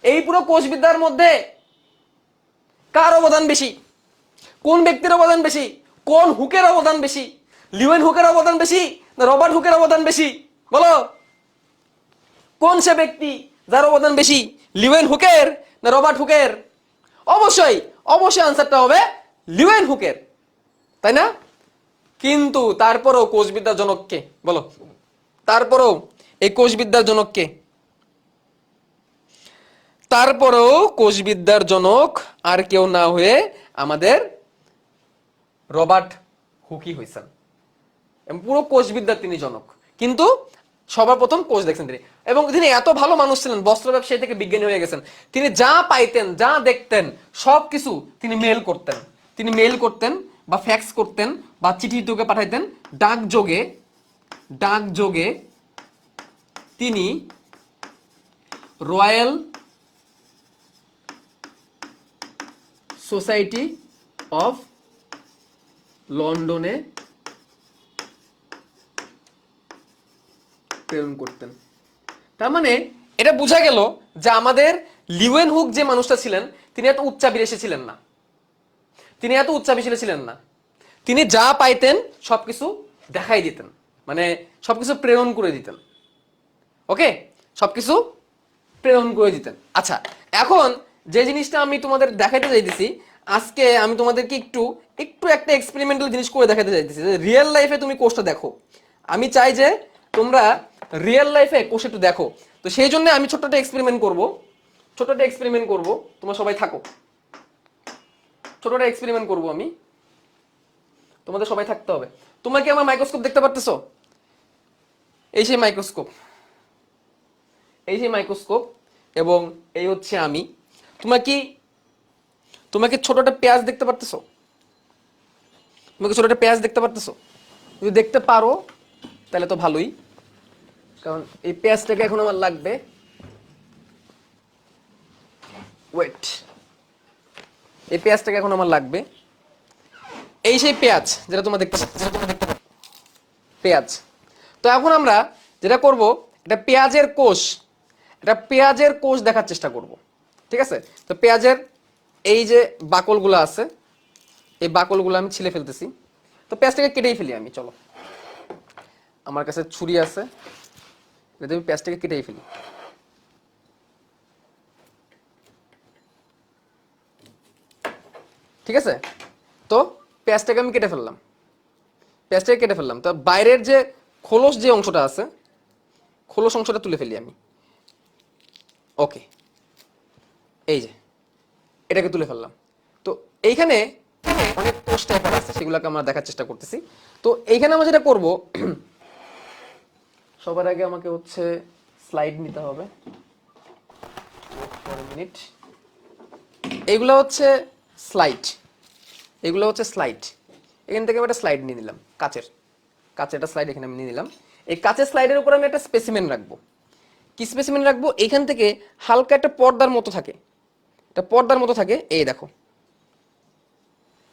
[SPEAKER 1] এই পুরো কোষবিদ্যার মধ্যে কার অবদান বেশি? কোন ব্যক্তির অবদান বেশি? কোন হুকের অবদান বেশি? লিওয়েন হুকের অবদান বেশি না রবার্ট হুকের অবদান বেশি? বলো, কোন সে ব্যক্তি যার অবদান বেশি, লিওয়েন হুকের না রবার্ট হুকের? অবশ্যই, অবশ্যই আনসারটা হবে লিওয়েন হুকের, তাই না? কিন্তু তারপরও কোষবিদ্যার জনককে বলো, তারপরও এই কোষবিদ্যার জনককে, তারপরও কোষবিদ্যার জনক আর কেউ না হয়ে আমাদের রবার্ট হুকই হয়েছেন, এবং পুরো কোষবিদ্যার তিনি জনক। কিন্তু সবার প্রথম কোষ দেখছেন তিনি, এবং তিনি এত ভালো মানুষ ছিলেন, বস্ত্র ব্যবসায়ী থেকে বিজ্ঞানী হয়ে গেছেন। তিনি যা পাইতেন, যা দেখতেন, সবকিছু তিনি মেল করতেন। তিনি মেল করতেন বা ফ্যাক্স করতেন বা চিঠি তোকে পাঠাইতেন, ডাক যোগে, ডাক যোগে তিনি রয়্যাল সোসাইটি অফ লন্ডনে প্রেরণ করতেন। তার মানে এটা বোঝা গেল যে আমাদের লিউয়েনহুক যে মানুষটা ছিলেন তিনি এত উচ্চাভিলাষী ছিলেন না, তিনি এত উচ্চাভিলাষী ছিলেন না। তিনি যা পাইতেন সবকিছু দেখাই দিতেন, মানে সবকিছু প্রেরণ করে দিতেন। ওকে, সবকিছু প্রেরণ করে দিতেন। আচ্ছা, এখন যে জিনিসটা আমি তোমাদের দেখাইতে চাইতেছি আজকে, আমি তোমাদেরকে একটু একটু একটা এক্সপেরিমেন্টাল জিনিস করে দেখাতে চাইতেছি যে রিয়েল লাইফে তুমি কোর্সটা দেখো। আমি চাই যে তোমরা রিয়েল লাইফে কোর্স একটু দেখো। তো সেই জন্য আমি ছোট্ট একটা এক্সপেরিমেন্ট করব, ছোট্ট একটা এক্সপেরিমেন্ট করব। তোমরা সবাই থাকো, ছোট একটা এক্সপেরিমেন্ট করব আমি, তোমাদের সবাই থাকতে হবে। তোমরা কি আমার মাইক্রোস্কোপ দেখতে পারতেছো? এই সেই মাইক্রোস্কোপ, এই সেই মাইক্রোস্কোপ, এবং এই হচ্ছে আমি। তোমাকে ছোট একটা পেঁয়াজ দেখতে পারতেছো? তোমাকে ছোট একটা পেঁয়াজ দেখতে পারতেছো? যদি দেখতে পারো তাহলে তো ভালোই, কারণ এই পেঁয়াজটাকে এখন আমার লাগবে। ওয়েট, এই পেঁয়াজটাকে এখন আমার লাগবে। এই সেই পেঁয়াজ যেটা তোমরা দেখতে পাচ্ছ, পেঁয়াজ। তো এখন আমরা যেটা করব, এটা পেঁয়াজের কোষ, এটা পেঁয়াজের কোষ দেখার চেষ্টা করব। ঠিক আছে? তো পেঁয়াজের এই যে বাকলগুলো আছে, এই বাকলগুলো আমি ছিলে ফেলতেছি। তো পেঁয়াজটাকে কেটেই ফেলি আমি, চলো। আমার কাছে ছুরি আছে, এতে আমি পেঁয়াজটাকে কেটেই ফেলি। ঠিক আছে? তো পেঁয়াজটাকে আমি কেটে ফেললাম, পেঁয়াজটাকে কেটে ফেললাম। তো বাইরের যে খোলস যে অংশটা আছে, খোলস অংশটা তুলে ফেলি আমি। ওকে, এই যে এটাকে তুলে ফেললাম। তো এইখানে অনেক কোষ টাইপের আছে, সেগুলোকে আমরা দেখার চেষ্টা করতেছি। তো এইখানে আমরা যেটা করব, সবার আগে আমাকে হচ্ছে স্লাইড নিতে হবে। মিনিট, এগুলো হচ্ছে স্লাইড, এগুলো হচ্ছে স্লাইড। এখান থেকে আমি একটা স্লাইড নিয়ে নিলাম, কাচের একটা স্লাইড এখানে আমি নিয়ে নিলাম। এই কাচের স্লাইডের উপর আমি একটা স্পেসিমেন রাখবো। কি স্পেসিমেন রাখবো? এইখান থেকে হালকা একটা পর্দার মতো থাকে, একটা পর্দার মতো থাকে, এই দেখো,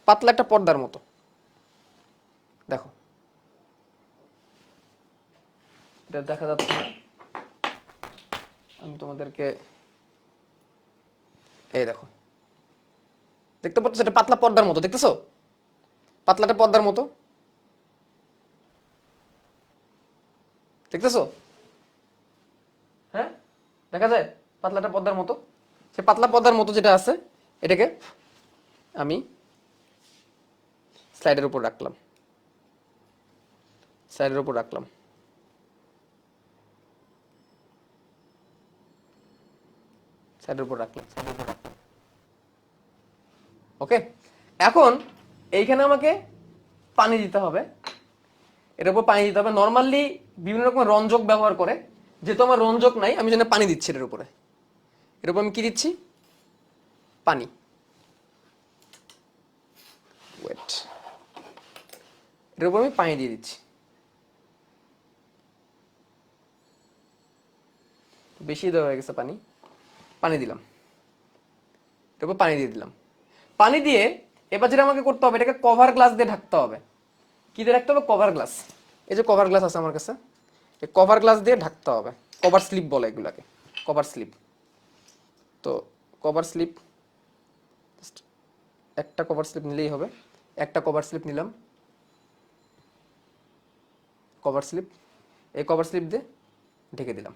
[SPEAKER 1] পাতলা একটা পর্দার মতো, দেখো এটা দেখা যাচ্ছে। আমি তোমাদেরকে, এই দেখো, দেখতে পাচ্ছ? এটা পাতলা পর্দার মতো, দেখতেছো? পাতলাটা পর্দার মতো দেখতেছো? হ্যাঁ, দেখা যায় পাতলাটা পর্দার মতো। সে পাতলা পর্দার মতো যেটা আছে, এটাকে আমি স্লাইডের উপর রাখলাম, স্লাইডের উপর রাখলাম। স্লাইডের উপর রাখলাম। ওকে, এখন এইখানে আমাকে পানি দিতে হবে, এটার উপর পানি দিতে হবে। নর্মালি বিভিন্ন রকম রঞ্জক ব্যবহার করে, যেহেতু আমার রঞ্জক নাই, আমি যেন পানি দিচ্ছি এটার উপরে। এর উপর আমি কি দিচ্ছি? পানি। ওয়েট, এর উপর আমি পানি দিয়ে দিচ্ছি। বেশি দেওয়া হয়ে গেছে পানি, পানি দিলাম, এর উপর পানি দিয়ে দিলাম। পানি দিয়ে এবার যেটা আমাকে করতে হবে, এটাকে কভার গ্লাস দিয়ে ঢাকতে হবে। কি দিয়ে রাখতে হবে? Cover glass. এই যে কভার গ্লাস আছে আমার কাছে, এই কভার গ্লাস দিয়ে ঢাকতে হবে। কভার স্লিপ বলে এগুলাকে, কভার স্লিপ। তো কভার স্লিপ, একটা কভার স্লিপ নিলেই হবে। একটা কভার স্লিপ নিলাম, কভার স্লিপ, এই কভার স্লিপ দিয়ে ঢেকে দিলাম।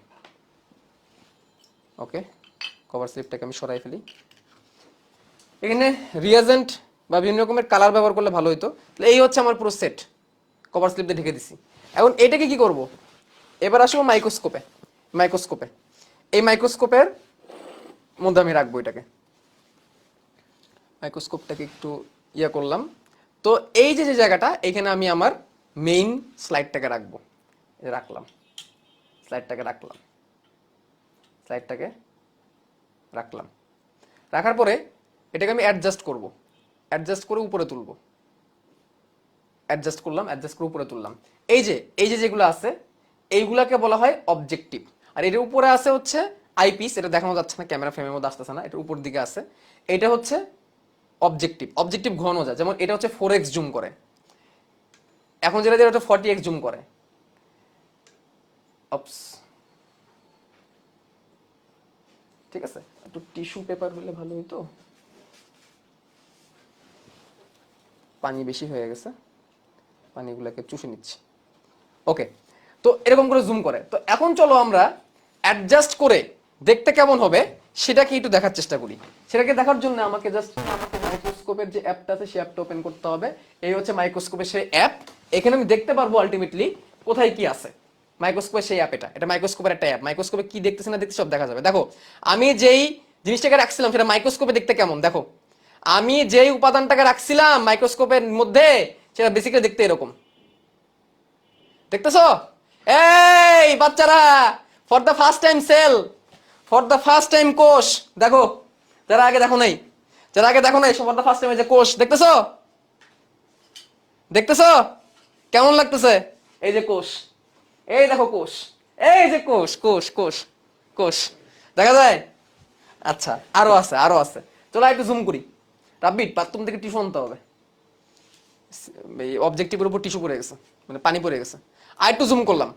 [SPEAKER 1] ওকে, কভার স্লিপটাকে আমি সরাই ফেলি। এখানে রিয়াজেন্ট বা বিভিন্ন রকমের কালার ব্যবহার করলে ভালো হতো। এই হচ্ছে আমার পুরো সেট, কভার স্লিপ দিয়ে ঢেকে দিছি। এখন এটাকে কি করব? এবার আসবো মাইক্রোস্কোপে। মাইক্রোস্কোপে, এই মাইক্রোস্কোপের মধ্যে আমি রাখবো এটাকে। মাইক্রোস্কোপটাকে একটু ইয়া করলাম। তো এই যে যে জায়গাটা, এখানে আমি আমার মেইন স্লাইডটাকে রাখবো। রাখলাম, স্লাইডটাকে রাখলাম, স্লাইডটাকে রাখলাম। রাখার পরে এটাকে আমি অ্যাডজাস্ট করব, অ্যাডজাস্ট করে উপরে তুলব। অ্যাডজাস্ট করলাম, অ্যাডজাস্ট করে উপরে তুললাম। এই যে যেগুলো আছে, এইগুলাকে বলা হয় অবজেক্টিভ। আর এর উপরে আছে হচ্ছে আইপিস, এটা দেখানো যাচ্ছে না, ক্যামেরা ফ্রেমের মধ্যে আসতেছে না, এটার উপর দিকে আছে। এটা হচ্ছে অবজেক্টিভ। অবজেক্টিভ ঘোরানো যায়, যেমন এটা হচ্ছে 4x জুম করে, এখন যেটা দিয়ে 40x জুম করে। অপস, ঠিক আছে, একটু টিস্যু পেপার হলে ভালো হইতো, পানি বেশি হয়ে গেছে, পানিগুলোকে চুষে নিচ্ছি। ওকে, তো এরকম করে জুম করে। তো এখন চলো আমরা অ্যাডজাস্ট করে দেখতে কেমন হবে সেটাকে একটু দেখার চেষ্টা করি। সেটাকে দেখার জন্য আমাকে জাস্ট মাইক্রোস্কোপের যে অ্যাপটা আছে সেই অ্যাপটা ওপেন করতে হবে। এই হচ্ছে মাইক্রোস্কোপের সেই অ্যাপ। এখানে আমি দেখতে পারবো আলটিমেটলি কোথায় কি আছে। মাইক্রোস্কোপের সেই অ্যাপ, এটা মাইক্রোস্কোপের একটা অ্যাপ। মাইক্রোস্কোপে কি দেখতেছে না দেখতে সব দেখা যাবে। দেখো আমি যেই জিনিসটাকে রাখছিলাম সেটা মাইক্রোস্কোপে দেখতে কেমন, দেখো আমি যেই উপাদানটাকে রাখছিলাম মাইক্রোস্কোপের মধ্যে সেটা বেসিক্যালি দেখতে এরকম, দেখতেছো? এই বাচ্চারা, for the first time cell, for the first time কোষ দেখো, যারা আগে দেখো নাই, যারা আগে দেখো নাই, ফর দ্য ফার্স্ট টাইম যে কোষ দেখতেছো, দেখতেছো কেমন লাগতেছে? এই যে কোষ, এই দেখো কোষ, এই যে কোষ, কোষ কোষ কোষ দেখা যায়। আচ্ছা আরো আছে, আরো আছে, চলো একটু জুম করি। রাব্বিট বাথরুম থেকে টিস্যু আনতে হবে, এই অবজেক্টিভের উপর টিস্যু পড়ে গেছে, মানে পানি পড়ে গেছে। আর একটু জুম করলাম,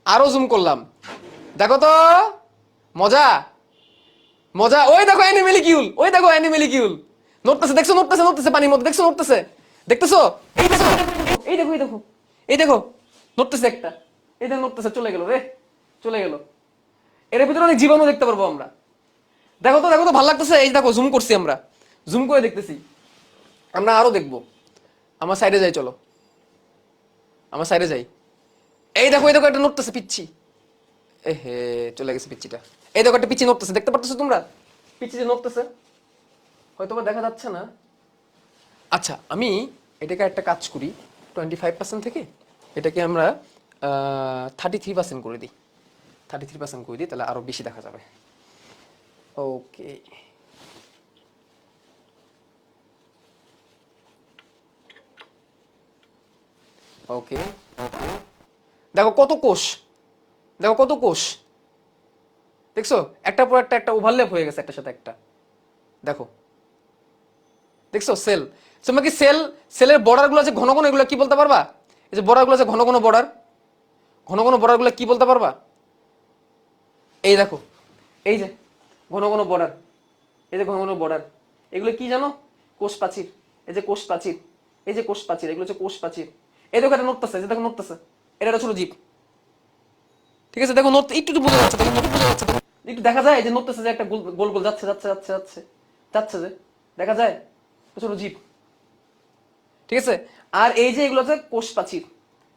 [SPEAKER 1] আরো জুম করলাম, দেখো তো মজা, মজা। ওই দেখো অ্যানিমেলিকিউল, ওই দেখো অ্যানিমেলিকিউল নড়তেছে, দেখছো? নড়তেছে, নড়তেছে পানির মধ্যে, দেখছো? নড়তেছে, দেখতেছো? এই দেখো, এই দেখো, এই দেখো, এই দেখো নড়তেছে একটা, এই দেখো নড়তেছে, চলে গেল রে, চলে গেল। এর ভিতরে অনেক জীবাণু দেখতে পারবো আমরা। দেখো তো, দেখো তো, ভালো লাগতেছে। এই দেখো জুম করছি আমরা, জুম করে দেখতেছি, আমরা আরো দেখবো। আমার সাইডে যাই, চলো আমার সাইডে যাই। এই দেখো, এই দেখো একটা নড়তেছে পিচ্ছি, এ হে চলে গেছে পিচ্ছিটা। এই দেখো একটা পিচ্ছি নড়তেছে, দেখতে পারতেছো তোমরা? পিচ্ছি যে নড়তেছে, হয়তো বা দেখা যাচ্ছে না। আচ্ছা আমি এটাকে একটা কাজ করি, 25% থেকে এটাকে আমরা 33% করে দিই, 33% করে দিই, তাহলে আরো বেশি দেখা যাবে। ওকে, ওকে, দেখো কত কোষ, দেখো কত কোষ, দেখছো? একটা পর একটা, একটা ওভারল্যাপ হয়ে গেছে একটার সাথে একটা, দেখো দেখছো? সেল, তোমরা কি সেল, সেলের বর্ডার গুলো আছে ঘন ঘন, এগুলো কি বলতে পারবা? এই যে বর্ডার গুলো আছে ঘন ঘন বর্ডার, ঘন ঘন বর্ডার গুলো কি বলতে পারবা? এই দেখো, এই যে ঘন ঘন বর্ডার, এই যে ঘন ঘন বর্ডার, এগুলো কি জানো? কোষ প্রাচীর। এই যে কোষ প্রাচীর, এই যে কোষ প্রাচীর, এগুলো হচ্ছে কোষ প্রাচীর। এই দেখো এটা নড়তেছে, যে দেখো নড়তেছে, এটা ছিল জীব, ঠিক আছে? দেখো নড়তে একটু একটু বোঝা যাচ্ছে, দেখো বোঝা যাচ্ছে, একটু দেখা যায় যে নড়তেছে, যে একটা গোল গোল গোল যাচ্ছে যাচ্ছে যাচ্ছে যাচ্ছে যাচ্ছে, যে দেখা যায় ছোট জীব, ঠিক আছে? আর এই যে এগুলো হচ্ছে কোষ প্রাচীর,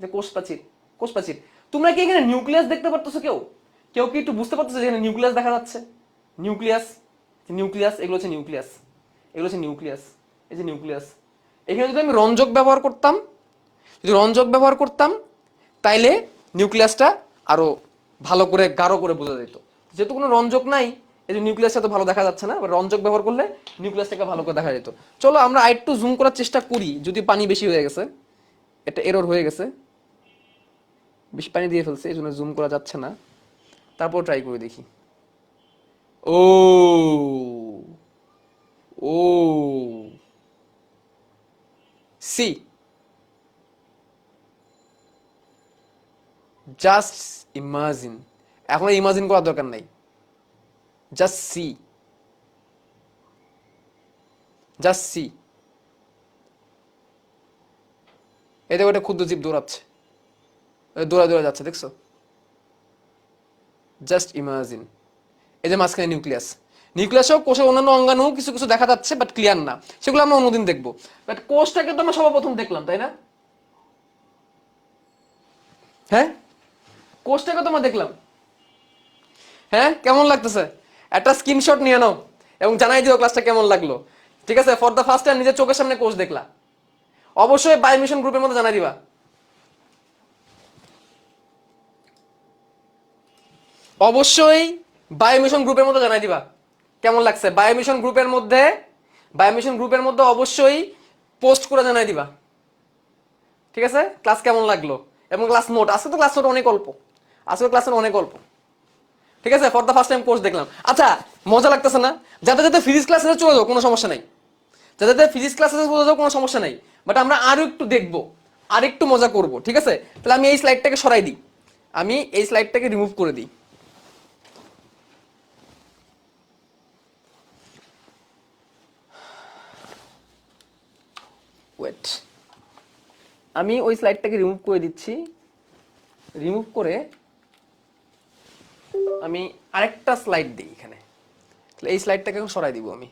[SPEAKER 1] যে কোষ প্রাচীর, কোষ প্রাচীর। তোমরা কি এখানে নিউক্লিয়াস দেখতে পারতেছো? কেউ কেউ কি একটু বুঝতে পারতেছো যে এখানে নিউক্লিয়াস দেখা যাচ্ছে? নিউক্লিয়াস, নিউক্লিয়াস, এগুলো হচ্ছে নিউক্লিয়াস, এগুলো হচ্ছে নিউক্লিয়াস, এই যে নিউক্লিয়াস। এখানে যদি আমি রঞ্জক ব্যবহার করতাম, যদি রঞ্জক ব্যবহার করতাম তাইলে নিউক্লিয়াসটা আরো ভালো করে গাঢ় করে বোঝা যেত। যেহেতু কোনো রঞ্জক নাই, এই যে নিউক্লিয়াসটা তো ভালো দেখা যাচ্ছে না, রঞ্জক ব্যবহার করলে নিউক্লিয়াসটাকে ভালো করে দেখা যেত। চলো আমরা আরেকটু জুম করার চেষ্টা করি, যদি পানি বেশি হয়ে গেছে, এটা এরর হয়ে গেছে, বেশি পানি দিয়ে ফেলছে এই জন্য জুম করা যাচ্ছে না, তারপর ট্রাই করে দেখি। ও, ও সি, জাস্ট ইমাজিন, এখন ইমাজিন করার দরকার নাই, জাস্ট সি, জাস্ট সি। এই দেখো একটা ক্ষুদ্র জীব দৌড়াচ্ছে, দৌড়া দৌড়া যাচ্ছে, দেখছো? Just imagine. এই যে মাঝখানে নিউক্লিয়াস, নিউক্লিয়াসও কোষের অন্যান্য অঙ্গাণু কিছু কিছু দেখা যাচ্ছে বাট ক্লিয়ার না, সেগুলো আমরা অন্যদিন দেখবো। বাট কোষটাকে তো আমরা সর্বপ্রথম দেখলাম, তাই না? হ্যাঁ, কোষটাকে তো আমরা দেখলাম। হ্যাঁ, কেমন লাগতেছে? একটা স্ক্রিনশট নিয়ে নাও এবং জানাই দিও ক্লাসটা কেমন লাগলো, ঠিক আছে? ফর দ্য ফার্স্ট টাইম নিজের চোখের সামনে কোষ দেখলা, অবশ্যই বায়োমিশন গ্রুপের মধ্যে জানাই দিবা, অবশ্যই বায়োমিশন গ্রুপের মধ্যে জানাই দিবা কেমন লাগছে। বায়োমিশন গ্রুপের মধ্যে, বায়োমিশন গ্রুপের মধ্যে অবশ্যই পোস্ট করে জানাই দিবা, ঠিক আছে? ক্লাস কেমন লাগলো এবং ক্লাস নোট, আজকে তো ক্লাস নোট অনেক অল্প, আজকে ক্লাস নোট অনেক অল্প, ঠিক আছে? For the first time course দেখলাম। আচ্ছা মজা লাগতেছে না? যাতে যাতে ফিজিক্স ক্লাসে চলে যাও কোনো সমস্যা নাই, যাতে যাতে ফিজিক্স ক্লাসে চলে যাও কোনো সমস্যা নাই, বাট আমরা আরো একটু দেখবো, আর একটু মজা করব, ঠিক আছে? তাহলে আমি এই স্লাইডটাকে সরাই দিই, আমি এই স্লাইডটাকে রিমুভ করে দিই। ওয়েট, আমি ওই স্লাইডটাকে রিমুভ করে দিচ্ছি। রিমুভ করে আমি আরেকটা স্লাইড দিই এখানে। তাহলে এই স্লাইডটাকে এখন সরাই দিব আমি।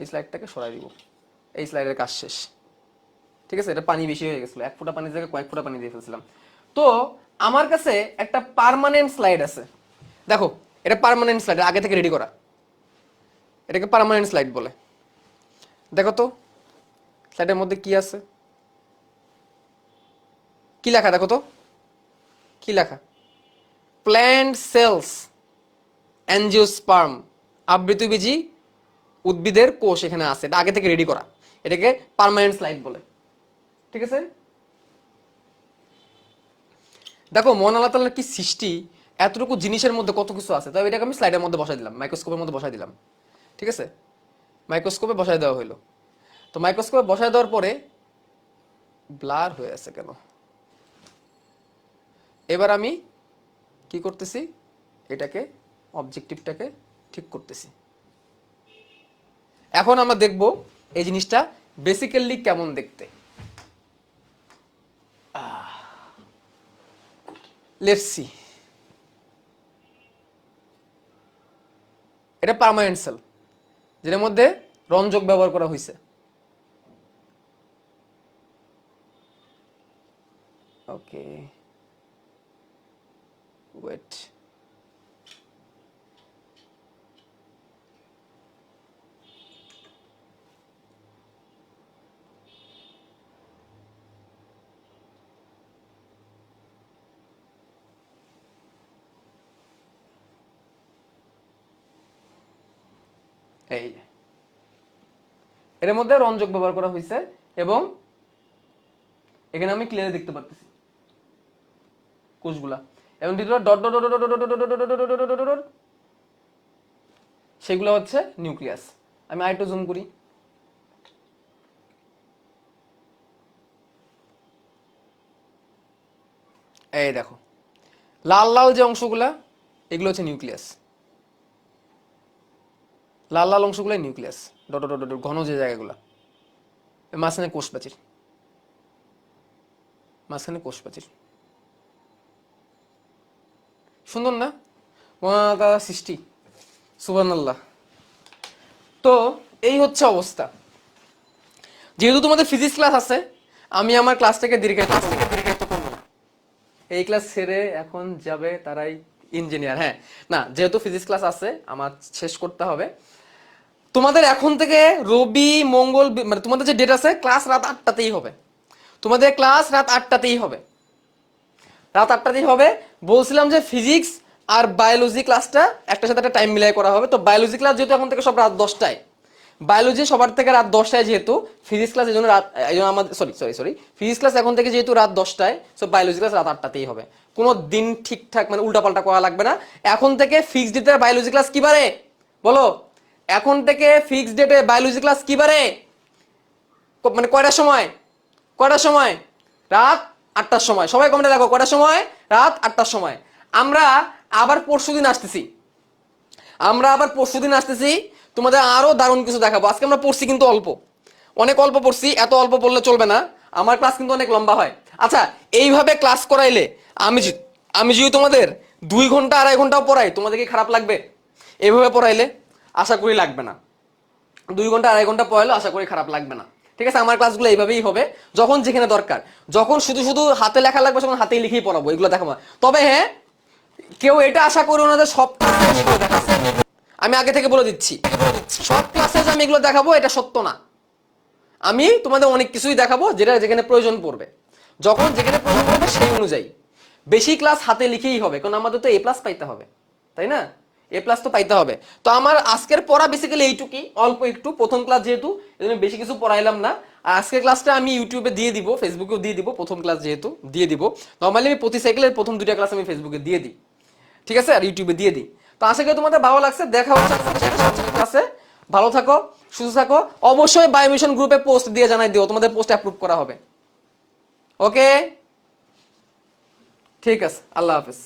[SPEAKER 1] এই স্লাইডটাকে সরাই দিব। এই স্লাইডের কাজ শেষ। ঠিক আছে, এটা পানি বেশি হয়ে গেছিল, 1 ফোঁটা পানির জায়গায় কয়েক ফোঁটা পানি দিয়ে ফেলছিলাম। তো আমার কাছে একটা পার্মানেন্ট স্লাইড আছে। দেখো, এটা পার্মানেন্ট স্লাইড, আগে থেকে রেডি করা। এটাকে পার্মানেন্ট স্লাইড বলে। দেখো তো স্লাইডের মধ্যে কি আছে, কি লেখা দেখো তো, কি লেখা? প্ল্যান্ট সেলস অ্যাঞ্জিওস্পার্ম, আবৃতবীজী উদ্ভিদের কোষ এখানে আছে। এটা আগে থেকে রেডি করা, এটাকে পার্মানেন্ট স্লাইড বলে। ঠিক আছে, দেখো মহান আল্লাহ তাআলার কি সৃষ্টি, এতটুকু জিনিসের মধ্যে কত কিছু আছে। তবে এটাকে আমি স্লাইডের মধ্যে বসাই দিলাম, মাইক্রোস্কোপের মধ্যে বসাই দিলাম। ঠিক আছে, মাইক্রোস্কোপে বসাই দেওয়া হইলো। তো মাইক্রোস্কোপে বসাই দেওয়ার পরে ব্লার হয়ে আছে কেন? এবার আমি কি করতেছি, এটাকে অবজেক্টিভটাকে ঠিক করতেছি। এখন আমরা দেখব এই জিনিসটা বেসিক্যালি কেমন দেখতে। Let's see. এটা পার্মানেন্ট সেল, যেটার মধ্যে রঞ্জক ব্যবহার করা হয়েছে। ওকে, ওয়েট, এই এর মধ্যে রঞ্জক ব্যবহার করা হয়েছে এবং এখানে আমি ক্লিয়ার দেখতে পাচ্ছি কোষগুলা, এবং ভিতরে dot dot dot dot dot dot, সেগুলো হচ্ছে নিউক্লিয়াস। আমি আরেকটু জুম করি। এই দেখো লাল লাল যে অংশগুলা, এগুলো হচ্ছে নিউক্লিয়াস। লাল লাল অংশগুলো নিউক্লিয়াস, ডট ডট ডট ঘন যে জায়গাগুলো। মাঝখানে কোষ প্রাচীর, মাঝখানে কোষ প্রাচীর। সুন্দর না মহান সৃষ্টি? সুবহানাল্লাহ। তো এই হচ্ছে অবস্থা। যেহেতু তোমাদের ফিজিক্স ক্লাস আছে, আমি আমার ক্লাসটাকে দীর্ঘায়িত করব। এই ক্লাস ছেড়ে এখন যাবে তারাই ইঞ্জিনিয়ার। হ্যাঁ, না, যেহেতু ফিজিক্স ক্লাস আছে আমার শেষ করতে হবে। তোমাদের এখন থেকে রবি মঙ্গল মানে তোমাদের যে ডেট আছে, ক্লাস রাত 8টাতেই হবে। তোমাদের ক্লাস রাত 8টাতেই হবে, রাত 8টাতেই হবে। বলছিলাম যে ফিজিক্স আর বায়োলজি ক্লাসটা একটার সাথে একটা টাইম মিলাই করা হবে। তো বায়োলজি ক্লাস যেহেতু এখন থেকে সব রাত 10টায়, বায়োলজি সবার থেকে রাত 10টায়, যেহেতু ফিজিক্স ক্লাস এই জন্য রাত, এই জন্য আমাদের সরি ফিজিক্স ক্লাস এখন থেকে যেহেতু রাত 10টায়, সো বায়োলজি ক্লাস রাত 8টাতেই হবে। কোনো দিন ঠিকঠাক মানে উল্টাপাল্টা করা লাগবে না। এখন থেকে ফিক্সড ডেটের বায়োলজি ক্লাস কি বারে বলো? এখন থেকে ফিক্সড ডেটে বায়োলজি ক্লাস কি বারে, মানে কয়টার সময়? কয়টার সময়? রাত 8টার সময়। সবাই কমেন্টে দেখো কয়টার সময়? রাত 8টার সময়। আমরা আবার পরশুদিন আসতেছি, আমরা আবার পরশুদিন আসতেছি, তোমাদের আরো দারুণ কিছু দেখাবো। আজকে আমরা পড়ছি কিন্তু অল্প, অনেক অল্প পড়ছি। এত অল্প পড়লে চলবে না, আমার ক্লাস কিন্তু অনেক লম্বা হয়। আচ্ছা, এইভাবে ক্লাস করাইলে আমি যদি তোমাদের 2 ঘন্টা 2.5 ঘন্টাও পড়াই, তোমাদের কি খারাপ লাগবে? এইভাবে পড়াইলে আশা করি লাগবে না। 2 ঘন্টা 2.5 ঘন্টা পড়াইলে আশা করি খারাপ লাগবে না। ঠিক আছে, আমার ক্লাসগুলো এইভাবেই হবে। যখন যেখানে দরকার, যখন শুধু শুধু হাতে লেখা লাগবে, তখন হাতেই লিখেই পড়াবো, এগুলো দেখাবো। তবে হ্যাঁ, কেউ এটা আশা করো না যে সব ক্লাসে আমি এগুলো দেখাবো। আমি আগে থেকে বলে দিচ্ছি, সব ক্লাসে যে আমি এগুলো দেখাবো এটা সত্য না। আমি তোমাদের অনেক কিছুই দেখাবো যেটা যেখানে প্রয়োজন পড়বে, যখন যেখানে প্রয়োজন পড়বে সেই অনুযায়ী। বেশি ক্লাস হাতে লিখেই হবে, কারণ আমাদের তো A+ পাইতে হবে, তাই না? A+ তো পাইতে হবে। তো আমার আজকের পড়া বেসিক্যালি এইটুকুই, অল্প একটু, প্রথম ক্লাস যেহেতু এজন্য বেশি কিছু পড়াইলাম না। আর আজকের ক্লাসটা আমি ইউটিউবে দিয়ে দিব, ফেসবুকেও দিয়ে দিব, প্রথম ক্লাস যেহেতু দিয়ে দিব। নর্মালি আমি প্রতি সাইকেলের প্রথম 2টা ক্লাস আমি ফেসবুকে দিয়ে দিই, ঠিক আছে, আর ইউটিউবে দিয়ে দিই। তো আশা করি তোমাদের ভালো লাগছে। দেখা হচ্ছে ক্লাসে। ভালো থাকো, সুস্থ থাকো। অবশ্যই বায়োমিশন গ্রুপে পোস্ট দিয়ে জানাই দিও, তোমাদের পোস্ট অ্যাপ্রুভ করা হবে। ওকে। ঠিক আছে, আল্লাহ হাফেজ।